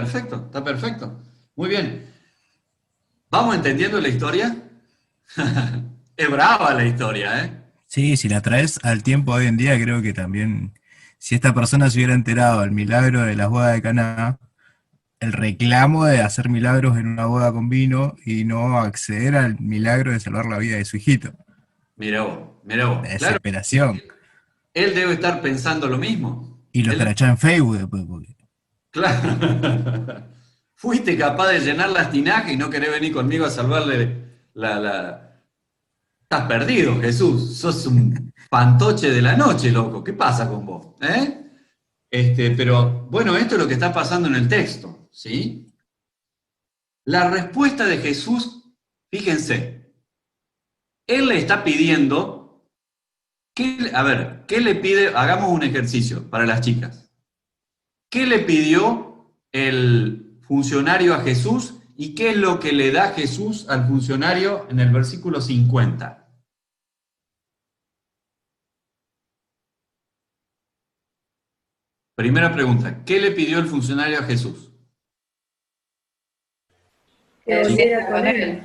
perfecto. Muy bien. ¿Vamos entendiendo la historia? Es brava la historia, ¿eh? Sí, si la traes al tiempo hoy en día, creo que también, si esta persona se hubiera enterado del milagro de las bodas de Caná, el reclamo de hacer milagros en una boda con vino y no acceder al milagro de salvar la vida de su hijito. Mirá vos. La desesperación. Claro, él debe estar pensando lo mismo. Y lo escrachá en Facebook después. Porque... Claro. Fuiste capaz de llenar las tinajas y no querés venir conmigo a salvarle la... Estás perdido, Jesús. Sos un fantoche de la noche, loco. ¿Qué pasa con vos? Pero, bueno, esto es lo que está pasando en el texto, ¿sí? La respuesta de Jesús, fíjense, Él le está pidiendo, ¿qué le pide? Hagamos un ejercicio para las chicas. ¿Qué le pidió el funcionario a Jesús y qué es lo que le da Jesús al funcionario en el versículo 50? Primera pregunta, ¿qué le pidió el funcionario a Jesús? Que descienda con él.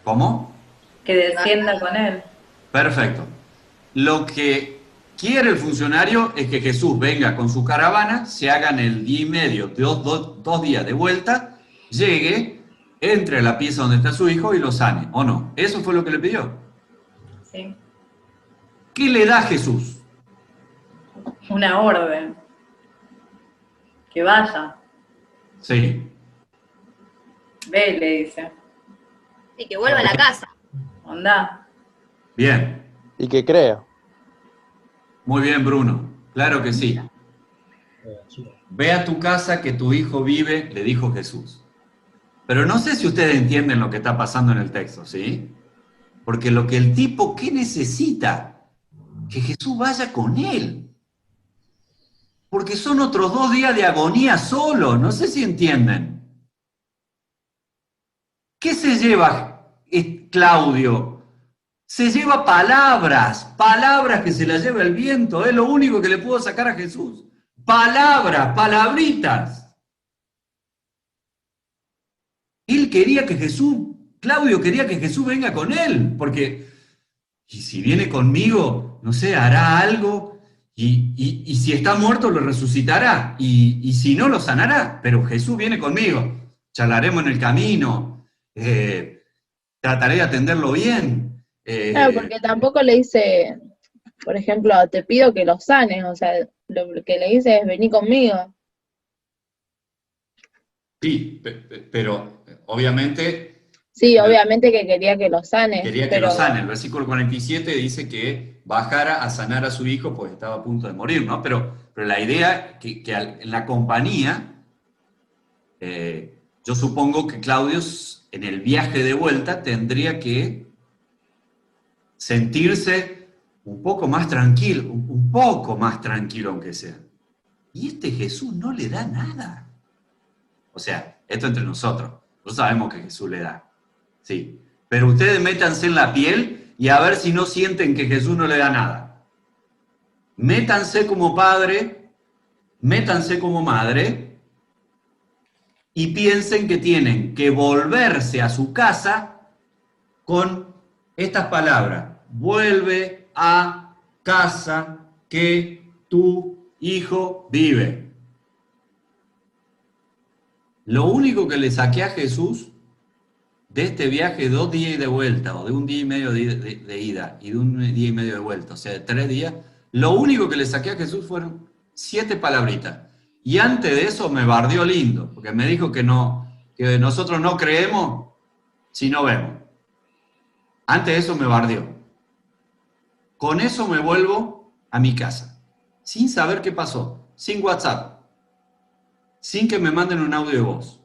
¿Cómo? Que descienda con él. Perfecto. Lo que quiere el funcionario es que Jesús venga con su caravana, se hagan el día y medio, dos días de vuelta, llegue, entre a la pieza donde está su hijo y lo sane, ¿o no? ¿Eso fue lo que le pidió? Sí. ¿Qué le da Jesús? Una orden. Que vaya. Sí. Ve, le dice. Y que vuelva a la casa. Andá. Bien. Y que crea. Muy bien, Bruno. Claro que sí. Ve a tu casa que tu hijo vive, le dijo Jesús. Pero no sé si ustedes entienden lo que está pasando en el texto, ¿sí? Porque lo que el tipo, ¿qué necesita? Que Jesús vaya con él. Porque son otros 2 días de agonía solo. No sé si entienden. ¿Qué se lleva Claudio? Se lleva palabras, palabras que se las lleva el viento. Es lo único que le pudo sacar a Jesús. Palabras, palabritas. Él quería que Jesús, Claudio quería que Jesús venga con él, porque, y si viene conmigo, no sé, hará algo, y si está muerto lo resucitará, y si no lo sanará, pero Jesús viene conmigo, charlaremos en el camino, trataré de atenderlo bien. Claro, porque tampoco le dice, por ejemplo, te pido que lo sanes, o sea, lo que le dice es vení conmigo. Sí, pero obviamente Sí, obviamente que quería que lo sanes, quería que pero lo sane. El versículo 47 dice que bajara a sanar a su hijo, pues estaba a punto de morir, ¿no? Pero la idea que en la compañía, yo supongo que Claudio en el viaje de vuelta tendría que sentirse un poco más tranquilo, un poco más tranquilo aunque sea. Y este Jesús no le da nada. O sea, esto entre nosotros. Nosotros sabemos que Jesús le da. Sí. Pero ustedes métanse en la piel y a ver si no sienten que Jesús no le da nada. Métanse como padre, métanse como madre y piensen que tienen que volverse a su casa con estas palabras. Vuelve a casa que tu hijo vive. Lo único que le saqué a Jesús de este viaje 2 días de vuelta, o de 1 día y medio de ida, y de 1 día y medio de vuelta, o sea, de 3 días, lo único que le saqué a Jesús fueron 7 palabritas. Y antes de eso me bardeó lindo, porque me dijo que nosotros no creemos si no vemos. Antes de eso me bardeó. Con eso me vuelvo a mi casa, sin saber qué pasó, sin WhatsApp, sin que me manden un audio de voz.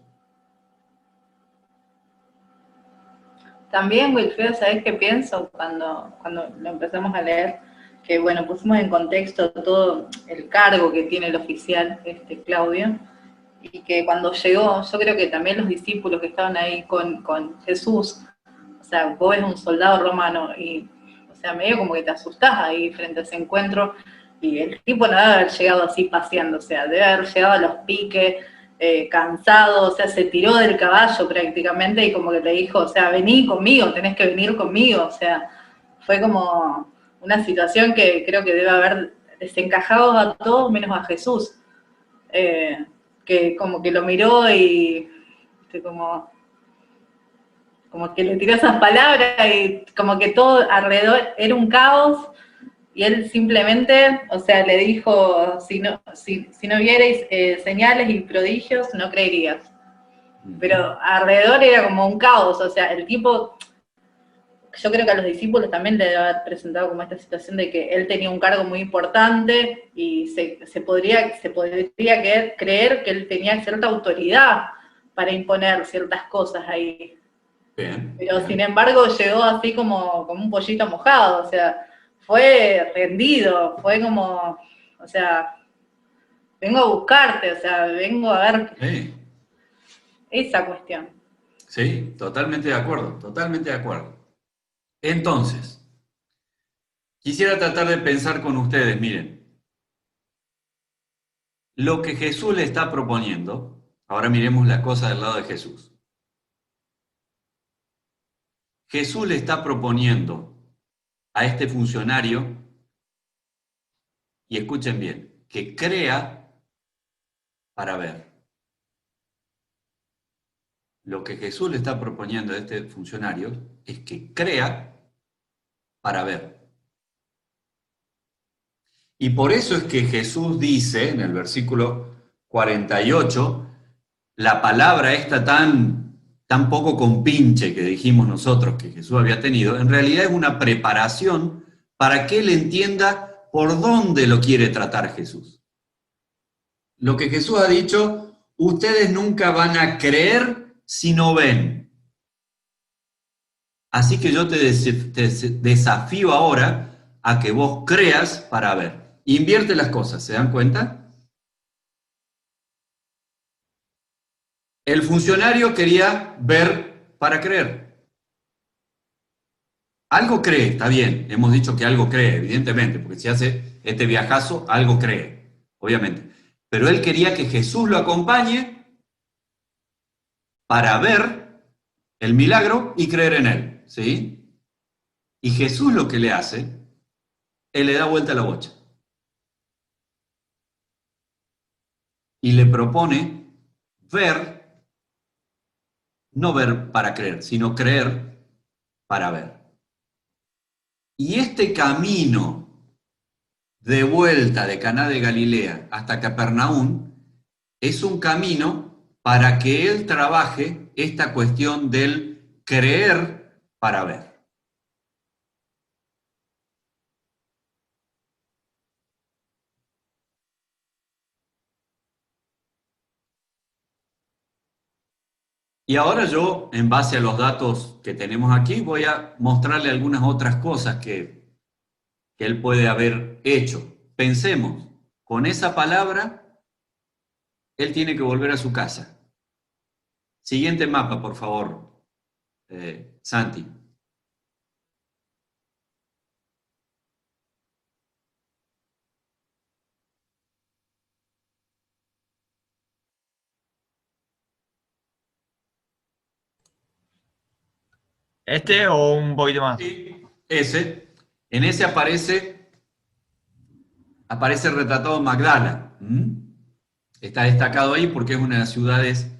También, Wilfredo, ¿sabés qué pienso cuando lo empezamos a leer? Que, bueno, pusimos en contexto todo el cargo que tiene el oficial, Claudio, y que cuando llegó, yo creo que también los discípulos que estaban ahí con Jesús, o sea, vos ves un soldado romano y, o sea, medio como que te asustás ahí frente a ese encuentro, y el tipo no debe haber llegado así paseando, o sea, debe haber llegado a los piques, cansado, o sea, se tiró del caballo prácticamente y como que le dijo, o sea, vení conmigo, tenés que venir conmigo, o sea, fue como una situación que creo que debe haber desencajado a todos menos a Jesús, que como que lo miró y como que le tiró esas palabras y como que todo alrededor era un caos. Y él simplemente, o sea, le dijo, si no vierais señales y prodigios, no creerías. Pero alrededor era como un caos, o sea, el tipo, yo creo que a los discípulos también le debe haber presentado como esta situación de que él tenía un cargo muy importante y se podría creer que él tenía cierta autoridad para imponer ciertas cosas ahí. Bien. Pero sin embargo llegó así como un pollito mojado, o sea, fue rendido, fue como, o sea, vengo a buscarte, o sea, vengo a ver esa cuestión. Sí, totalmente de acuerdo, totalmente de acuerdo. Entonces, quisiera tratar de pensar con ustedes, miren, lo que Jesús le está proponiendo, ahora miremos la cosa del lado de Jesús. Jesús le está proponiendo a este funcionario, y escuchen bien, que crea para ver. Lo que Jesús le está proponiendo a este funcionario es que crea para ver. Y por eso es que Jesús dice, en el versículo 48, la palabra esta tan poco compinche que dijimos nosotros que Jesús había tenido, en realidad es una preparación para que él entienda por dónde lo quiere tratar Jesús. Lo que Jesús ha dicho, ustedes nunca van a creer si no ven. Así que yo te desafío ahora a que vos creas para ver. Invierte las cosas, ¿se dan cuenta? El funcionario quería ver para creer. Algo cree, está bien, hemos dicho que algo cree, evidentemente, porque si hace este viajazo, algo cree, obviamente. Pero él quería que Jesús lo acompañe para ver el milagro y creer en él, ¿sí? Y Jesús lo que le hace, él le da vuelta a la bocha. Y le propone ver, no ver para creer, sino creer para ver. Y este camino de vuelta de Caná de Galilea hasta Capernaum es un camino para que él trabaje esta cuestión del creer para ver. Y ahora yo, en base a los datos que tenemos aquí, voy a mostrarle algunas otras cosas que él puede haber hecho. Pensemos, con esa palabra, él tiene que volver a su casa. Siguiente mapa, por favor, Santi. ¿Este o un poquito más? Sí, ese. En ese aparece retratado Magdala. Está destacado ahí porque es una de las ciudades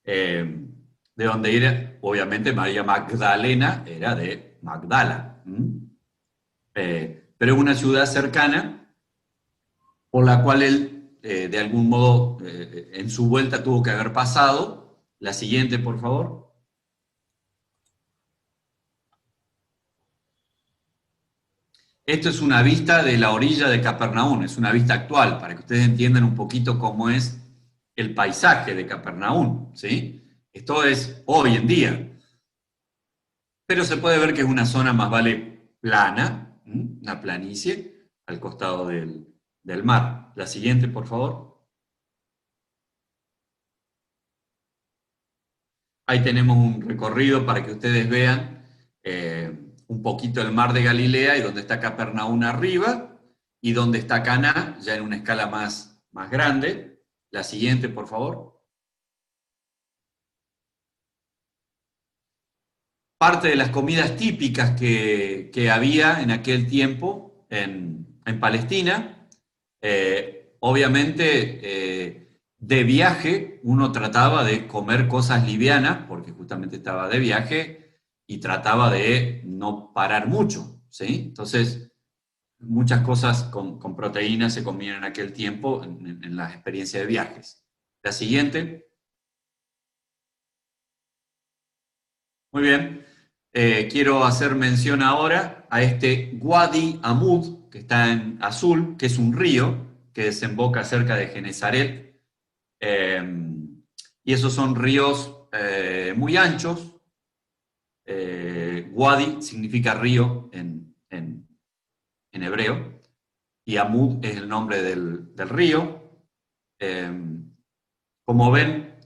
de donde era, obviamente, María Magdalena era de Magdala. Pero es una ciudad cercana por la cual él, de algún modo, en su vuelta tuvo que haber pasado. La siguiente, por favor. Esto es una vista de la orilla de Capernaum, es una vista actual, para que ustedes entiendan un poquito cómo es el paisaje de Capernaum, ¿sí? Esto es hoy en día. Pero se puede ver que es una zona más vale plana, una planicie, al costado del mar. La siguiente, por favor. Ahí tenemos un recorrido para que ustedes vean un poquito el mar de Galilea y donde está Capernaum arriba y donde está Caná, ya en una escala más grande. La siguiente, por favor. Parte de las comidas típicas que había en aquel tiempo en Palestina, obviamente de viaje uno trataba de comer cosas livianas, porque justamente estaba de viaje, y trataba de no parar mucho, ¿sí? Entonces, muchas cosas con proteínas se comían en aquel tiempo en la experiencia de viajes. La siguiente. Muy bien. Quiero hacer mención ahora a este Wadi Amud, que está en azul, que es un río que desemboca cerca de Genesaret. Y esos son ríos muy anchos. Wadi significa río en hebreo, y Amud es el nombre del río. Como ven,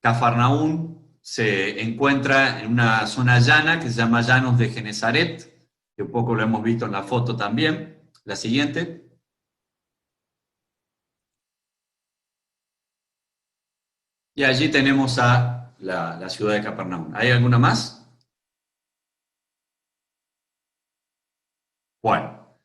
Cafarnaún se encuentra en una zona llana que se llama Llanos de Genesaret, que un poco lo hemos visto en la foto también. La siguiente. Y allí tenemos a la ciudad de Capernaum. ¿Hay alguna más? Bueno,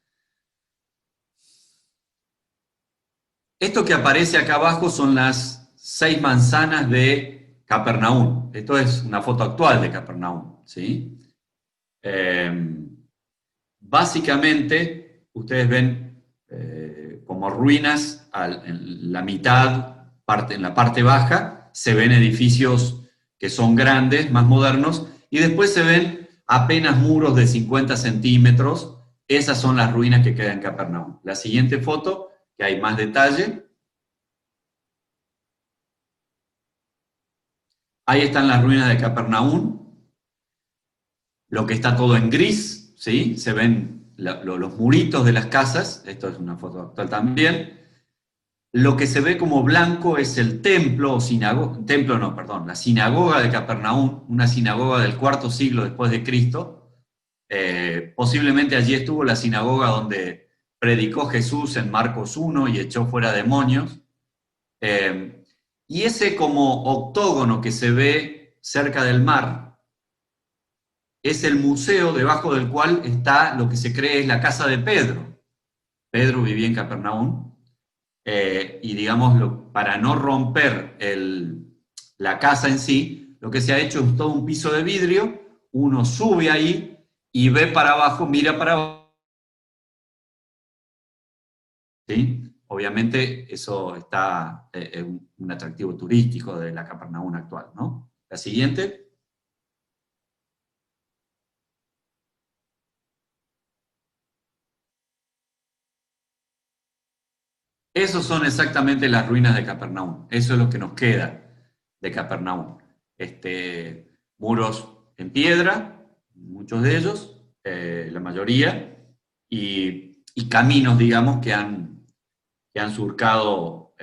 esto que aparece acá abajo son las 6 manzanas de Capernaum. Esto es una foto actual de Capernaum, ¿sí? Básicamente, ustedes ven como ruinas, en la mitad, en la parte baja, se ven edificios que son grandes, más modernos, y después se ven apenas muros de 50 centímetros. Esas son las ruinas que quedan en Capernaum. La siguiente foto, que hay más detalle. Ahí están las ruinas de Capernaum. Lo que está todo en gris, ¿sí? Se ven los muritos de las casas. Esto es una foto actual también. Lo que se ve como blanco es el templo, o sinagoga, templo no, perdón, la sinagoga de Capernaum, una sinagoga del IV siglo después de Cristo. Posiblemente allí estuvo la sinagoga donde predicó Jesús en Marcos 1 y echó fuera demonios. Y ese como octógono que se ve cerca del mar es el museo debajo del cual está lo que se cree es la casa de Pedro. Pedro vivía en Capernaum. Y digamos, para no romper la casa en sí, lo que se ha hecho es todo un piso de vidrio, uno sube ahí y ve para abajo, mira para abajo. ¿Sí? Obviamente eso está un atractivo turístico de la Capernaum actual, ¿no? La siguiente. Esos son exactamente las ruinas de Capernaum. Eso es lo que nos queda de Capernaum. Muros en piedra, muchos de ellos, la mayoría, y caminos, digamos, que han surcado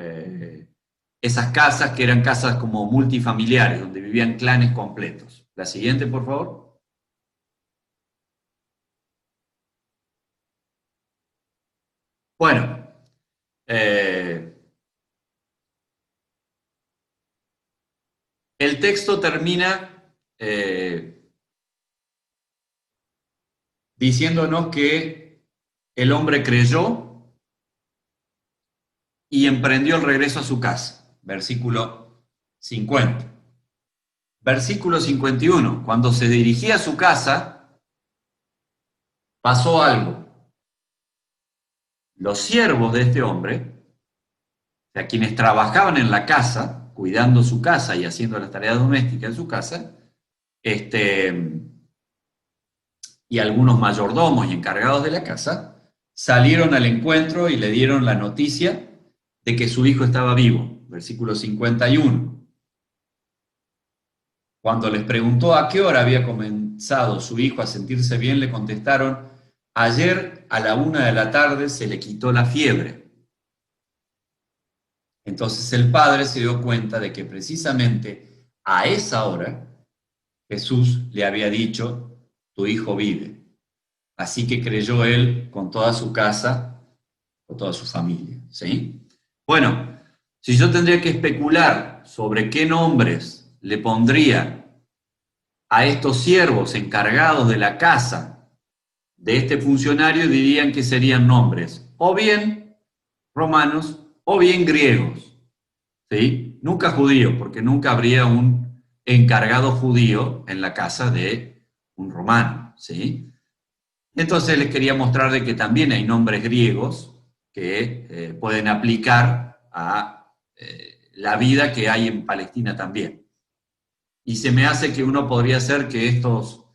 esas casas, que eran casas como multifamiliares, donde vivían clanes completos. La siguiente, por favor. Bueno. El texto termina diciéndonos que el hombre creyó y emprendió el regreso a su casa. Versículo 50. Versículo 51. Cuando se dirigía a su casa, pasó algo. Los siervos de este hombre, o sea, quienes trabajaban en la casa, cuidando su casa y haciendo las tareas domésticas en su casa, y algunos mayordomos y encargados de la casa, salieron al encuentro y le dieron la noticia de que su hijo estaba vivo. Versículo 51. Cuando les preguntó a qué hora había comenzado su hijo a sentirse bien, le contestaron: ayer a la 1 de la tarde se le quitó la fiebre. Entonces el padre se dio cuenta de que precisamente a esa hora Jesús le había dicho: tu hijo vive. Así que creyó él con toda su casa, con toda su familia. ¿Sí? Bueno, si yo tendría que especular sobre qué nombres le pondría a estos siervos encargados de la casa de este funcionario, dirían que serían nombres o bien romanos o bien griegos, ¿sí? Nunca judíos, porque nunca habría un encargado judío en la casa de un romano, ¿sí? Entonces les quería mostrar de que también hay nombres griegos que pueden aplicar a la vida que hay en Palestina también. Y se me hace que uno podría ser que estos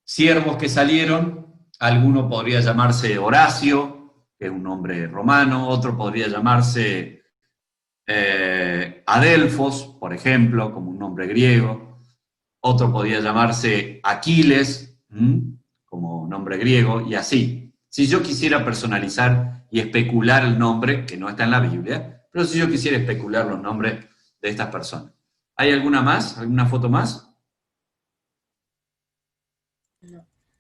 siervos que salieron, alguno podría llamarse Horacio, que es un nombre romano, otro podría llamarse Adelfos, por ejemplo, como un nombre griego, otro podría llamarse Aquiles, como nombre griego, y así. Si yo quisiera personalizar y especular el nombre, que no está en la Biblia, pero si yo quisiera especular los nombres de estas personas. ¿Hay alguna más? ¿Alguna foto más?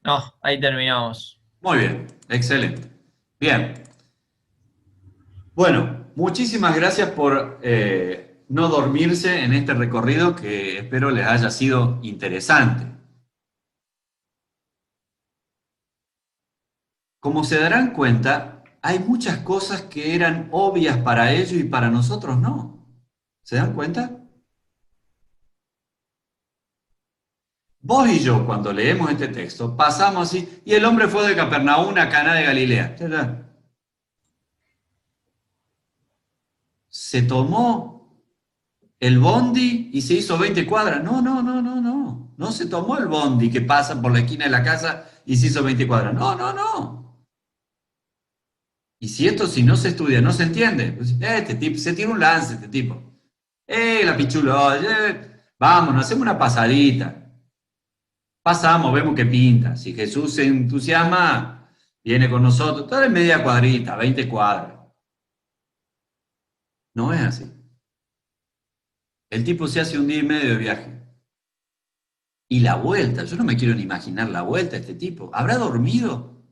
No, ahí terminamos. Muy bien, excelente. Bien. Bueno, muchísimas gracias por no dormirse en este recorrido que espero les haya sido interesante. Como se darán cuenta, hay muchas cosas que eran obvias para ellos y para nosotros no. ¿Se dan cuenta? Vos y yo, cuando leemos este texto, pasamos así, y el hombre fue de Capernaum a Caná de Galilea. Ya está. Se tomó el bondi y se hizo 20 cuadras. No, no, no, no, no. No se tomó el bondi que pasa por la esquina de la casa y se hizo 20 cuadras. No, no, no. Y si no se estudia, no se entiende. Pues, este tipo, se tira un lance, este tipo. La pichuló, vámonos, hacemos una pasadita. Pasamos, vemos que pinta. Si Jesús se entusiasma, viene con nosotros. Todo en media cuadrita, 20 cuadras. No es así. El tipo se hace un día y medio de viaje. Y la vuelta, yo no me quiero ni imaginar la vuelta de este tipo. ¿Habrá dormido?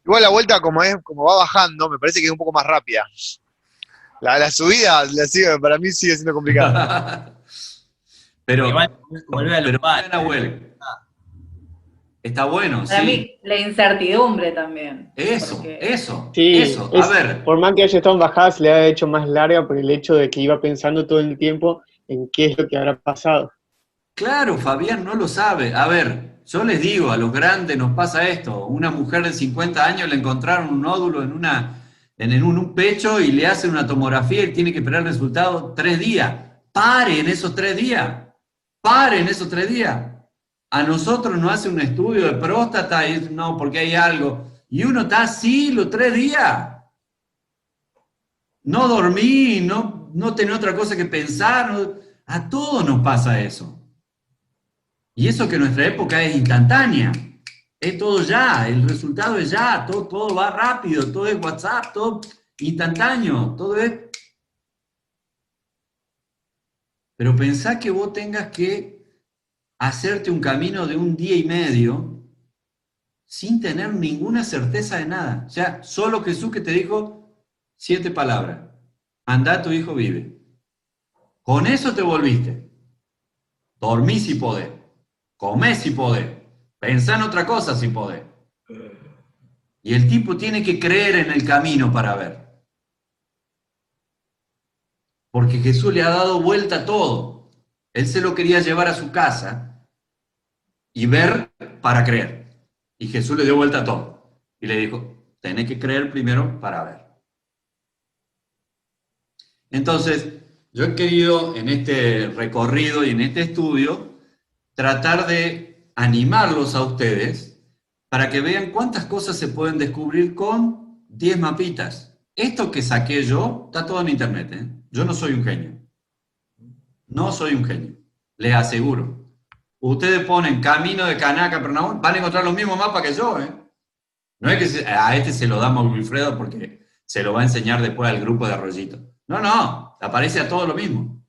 Igual la vuelta como va bajando, me parece que es un poco más rápida. La subida, para mí sigue siendo complicada. Pero, Igual, volver a los pero Nahuel, está bueno, Para sí. mí, la incertidumbre también. Eso. Sí, Eso. A ver. Por más que haya estado en bajada, se le ha hecho más larga por el hecho de que iba pensando todo el tiempo en qué es lo que habrá pasado. Claro, Fabián no lo sabe. A ver, yo les digo, a los grandes nos pasa esto. Una mujer de 50 años le encontraron un nódulo en un pecho y le hacen una tomografía y tiene que esperar el resultado 3 días. Paren esos 3 días. Paren esos 3 días. A nosotros nos hace un estudio de próstata y no, porque hay algo. Y uno está así los 3 días. No dormí, no tenía otra cosa que pensar. A todos nos pasa eso. Y eso que nuestra época es instantánea. Es todo ya, el resultado es ya, todo va rápido, todo es WhatsApp, todo instantáneo, todo es... Pero pensá que vos tengas que hacerte un camino de un día y medio sin tener ninguna certeza de nada. O sea, solo Jesús que te dijo 7 palabras. Andá, tu hijo vive. Con eso te volviste. Dormí si podés. Comé si podés. Pensá en otra cosa si podés. Y el tipo tiene que creer en el camino para ver. Porque Jesús le ha dado vuelta a todo. Él se lo quería llevar a su casa y ver para creer. Y Jesús le dio vuelta a todo. Y le dijo, tenés que creer primero para ver. Entonces, yo he querido en este recorrido y en este estudio tratar de animarlos a ustedes para que vean cuántas cosas se pueden descubrir con 10 mapitas. Esto que saqué yo está todo en internet, ¿eh? Yo no soy un genio. No soy un genio. Les aseguro. Ustedes ponen Camino de Caná a Capernaum, van a encontrar los mismos mapas que yo, ¿eh? No es que a este se lo damos a Wilfredo porque se lo va a enseñar después al grupo de Arroyito. No, aparece a todo lo mismo.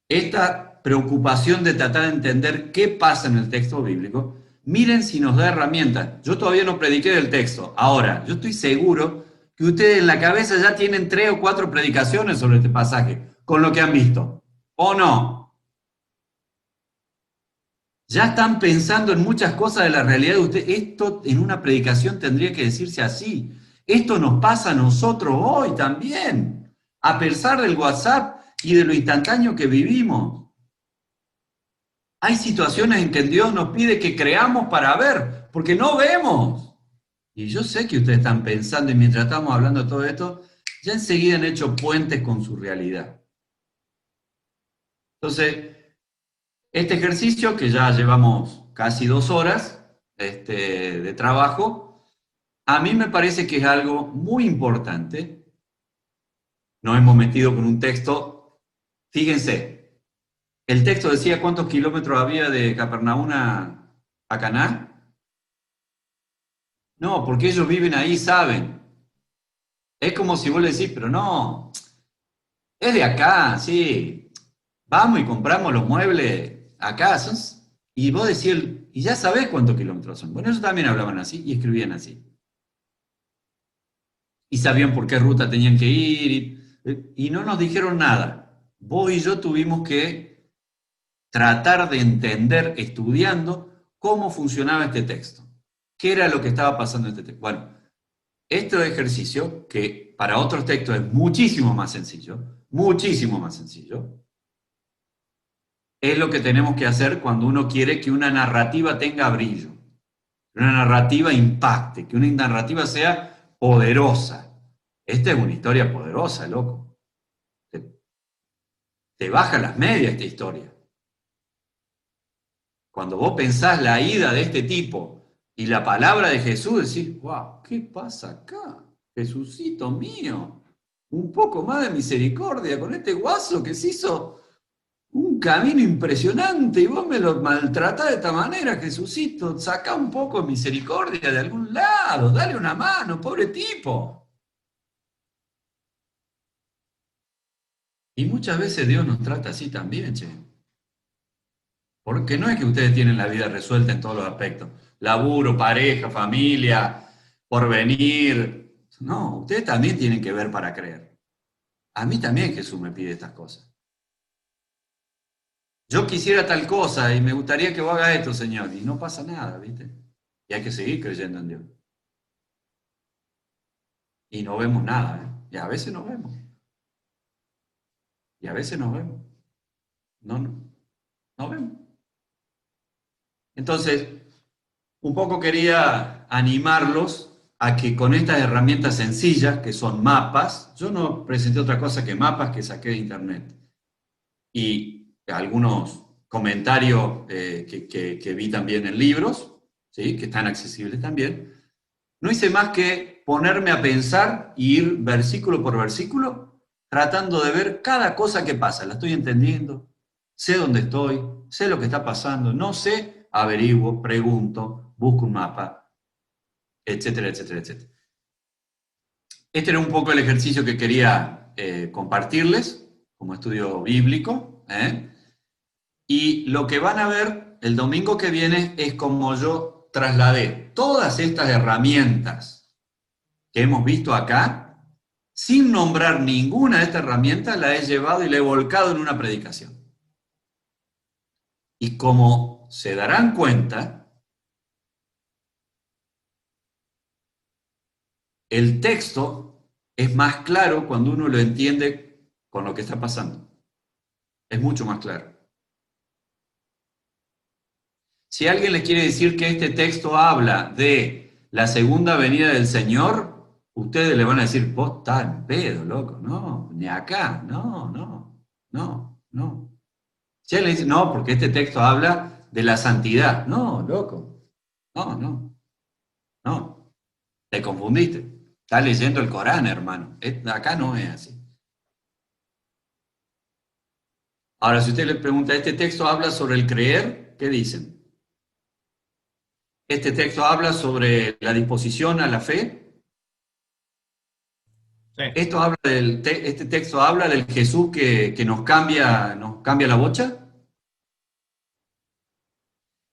Esta preocupación de tratar de entender qué pasa en el texto bíblico, miren si nos da herramientas. Yo todavía no prediqué del texto. Ahora, yo estoy seguro que ustedes en la cabeza ya tienen 3 o 4 predicaciones sobre este pasaje, con lo que han visto. ¿O no? Ya están pensando en muchas cosas de la realidad de ustedes. Esto en una predicación tendría que decirse así. Esto nos pasa a nosotros hoy también, a pesar del WhatsApp y de lo instantáneo que vivimos. Hay situaciones en que Dios nos pide que creamos para ver, porque no vemos. Y yo sé que ustedes están pensando, y mientras estamos hablando de todo esto, ya enseguida han hecho puentes con su realidad. Entonces, este ejercicio, que ya llevamos casi 2 horas de trabajo, a mí me parece que es algo muy importante. Nos hemos metido con un texto, fíjense, el texto decía cuántos kilómetros había de Capernaum a Caná. No, porque ellos viven ahí, saben. Es como si vos le decís, pero no, es de acá, sí. Vamos y compramos los muebles acá. Y vos decís, y ya sabés cuántos kilómetros son. Bueno, ellos también hablaban así y escribían así. Y sabían por qué ruta tenían que ir. Y no nos dijeron nada. Vos y yo tuvimos que tratar de entender, estudiando, cómo funcionaba este texto. ¿Qué era lo que estaba pasando en este texto? Bueno, este ejercicio, que para otros textos es muchísimo más sencillo, es lo que tenemos que hacer cuando uno quiere que una narrativa tenga brillo, que una narrativa impacte, que una narrativa sea poderosa. Esta es una historia poderosa, loco. Te baja las medias esta historia. Cuando vos pensás la ida de este tipo y la palabra de Jesús, decís, wow, ¿qué pasa acá? Jesucito mío, un poco más de misericordia con este guaso que se hizo un camino impresionante y vos me lo maltratás de esta manera, Jesucito, sacá un poco de misericordia de algún lado, dale una mano, pobre tipo. Y muchas veces Dios nos trata así también, che. Porque no es que ustedes tienen la vida resuelta en todos los aspectos. Laburo, pareja, familia, porvenir. No, ustedes también tienen que ver para creer. A mí también Jesús me pide estas cosas. Yo quisiera tal cosa y me gustaría que vos hagas esto, Señor. Y no pasa nada, ¿viste? Y hay que seguir creyendo en Dios. Y no vemos nada, ¿eh? Y a veces no vemos. Y a veces no vemos. No vemos. Entonces, un poco quería animarlos a que con estas herramientas sencillas, que son mapas, yo no presenté otra cosa que mapas que saqué de internet. Y algunos comentarios que vi también en libros, ¿sí? Que están accesibles también. No hice más que ponerme a pensar y ir versículo por versículo, tratando de ver cada cosa que pasa. La estoy entendiendo, sé dónde estoy, sé lo que está pasando, no sé, averiguo, pregunto, busco un mapa, etcétera, etcétera, etcétera. Este era un poco el ejercicio que quería compartirles como estudio bíblico, y lo que van a ver el domingo que viene es como yo trasladé todas estas herramientas que hemos visto acá, sin nombrar ninguna de estas herramientas, la he llevado y la he volcado en una predicación. Y como se darán cuenta, el texto es más claro cuando uno lo entiende con lo que está pasando. Es mucho más claro. Si alguien les quiere decir que este texto habla de la segunda venida del Señor, ustedes le van a decir, vos estás en pedo, loco. No, ni acá, no. Si alguien le dice, no, porque este texto habla de la santidad. No, loco. No. Te confundiste. Estás leyendo el Corán, hermano. Acá no es así. Ahora, si usted le pregunta, ¿este texto habla sobre el creer? ¿Qué dicen? ¿Este texto habla sobre la disposición a la fe? Sí. ¿Este texto habla del Jesús que nos cambia la bocha?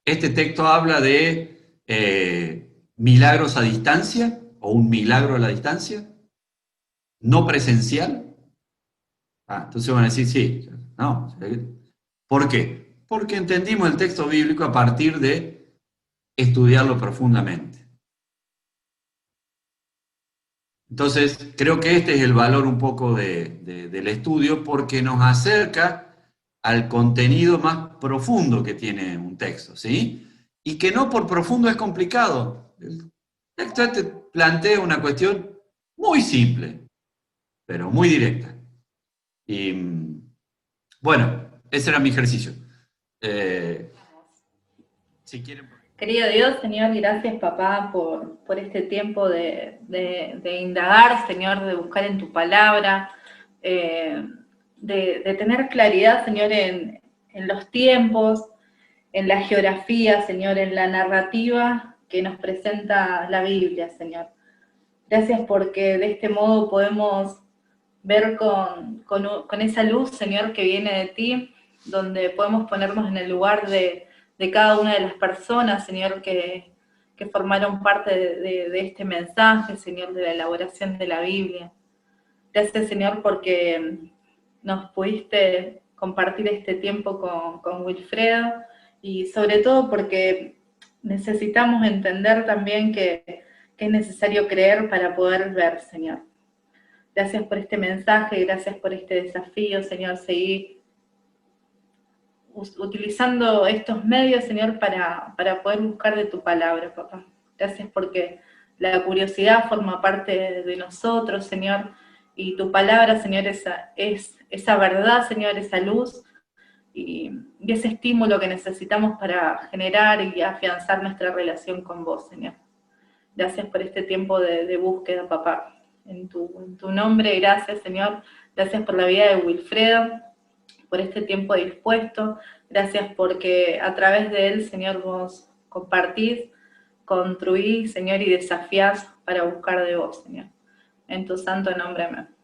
¿Este texto habla de milagros a distancia o un milagro a la distancia? ¿No presencial? Entonces van a decir, sí. No. ¿Por qué? Porque entendimos el texto bíblico a partir de estudiarlo profundamente. Entonces, creo que este es el valor un poco del estudio, porque nos acerca al contenido más profundo que tiene un texto, ¿sí? Y que no por profundo es complicado. El texto este plantea una cuestión muy simple, pero muy directa. Y, bueno, ese era mi ejercicio. Si quieren... Querido Dios, Señor, gracias, papá, por este tiempo de indagar, Señor, de buscar en tu palabra, de tener claridad, Señor, en los tiempos, en la geografía, Señor, en la narrativa que nos presenta la Biblia, Señor. Gracias porque de este modo podemos ver con esa luz, Señor, que viene de ti, donde podemos ponernos en el lugar de cada una de las personas, Señor, que formaron parte de este mensaje, Señor, de la elaboración de la Biblia. Gracias, Señor, porque nos pudiste compartir este tiempo con Wilfredo, y sobre todo porque necesitamos entender también que es necesario creer para poder ver, Señor. Gracias por este mensaje, gracias por este desafío, Señor, seguir utilizando estos medios, Señor, para poder buscar de tu palabra, papá. Gracias porque la curiosidad forma parte de nosotros, Señor, y tu palabra, Señor, es esa verdad, Señor, esa luz, y ese estímulo que necesitamos para generar y afianzar nuestra relación con vos, Señor. Gracias por este tiempo de búsqueda, papá. En tu nombre, gracias, Señor. Gracias por la vida de Wilfredo, por este tiempo dispuesto. Gracias porque a través de él, Señor, vos compartís, construís, Señor, y desafías para buscar de vos, Señor. En tu santo nombre, amén.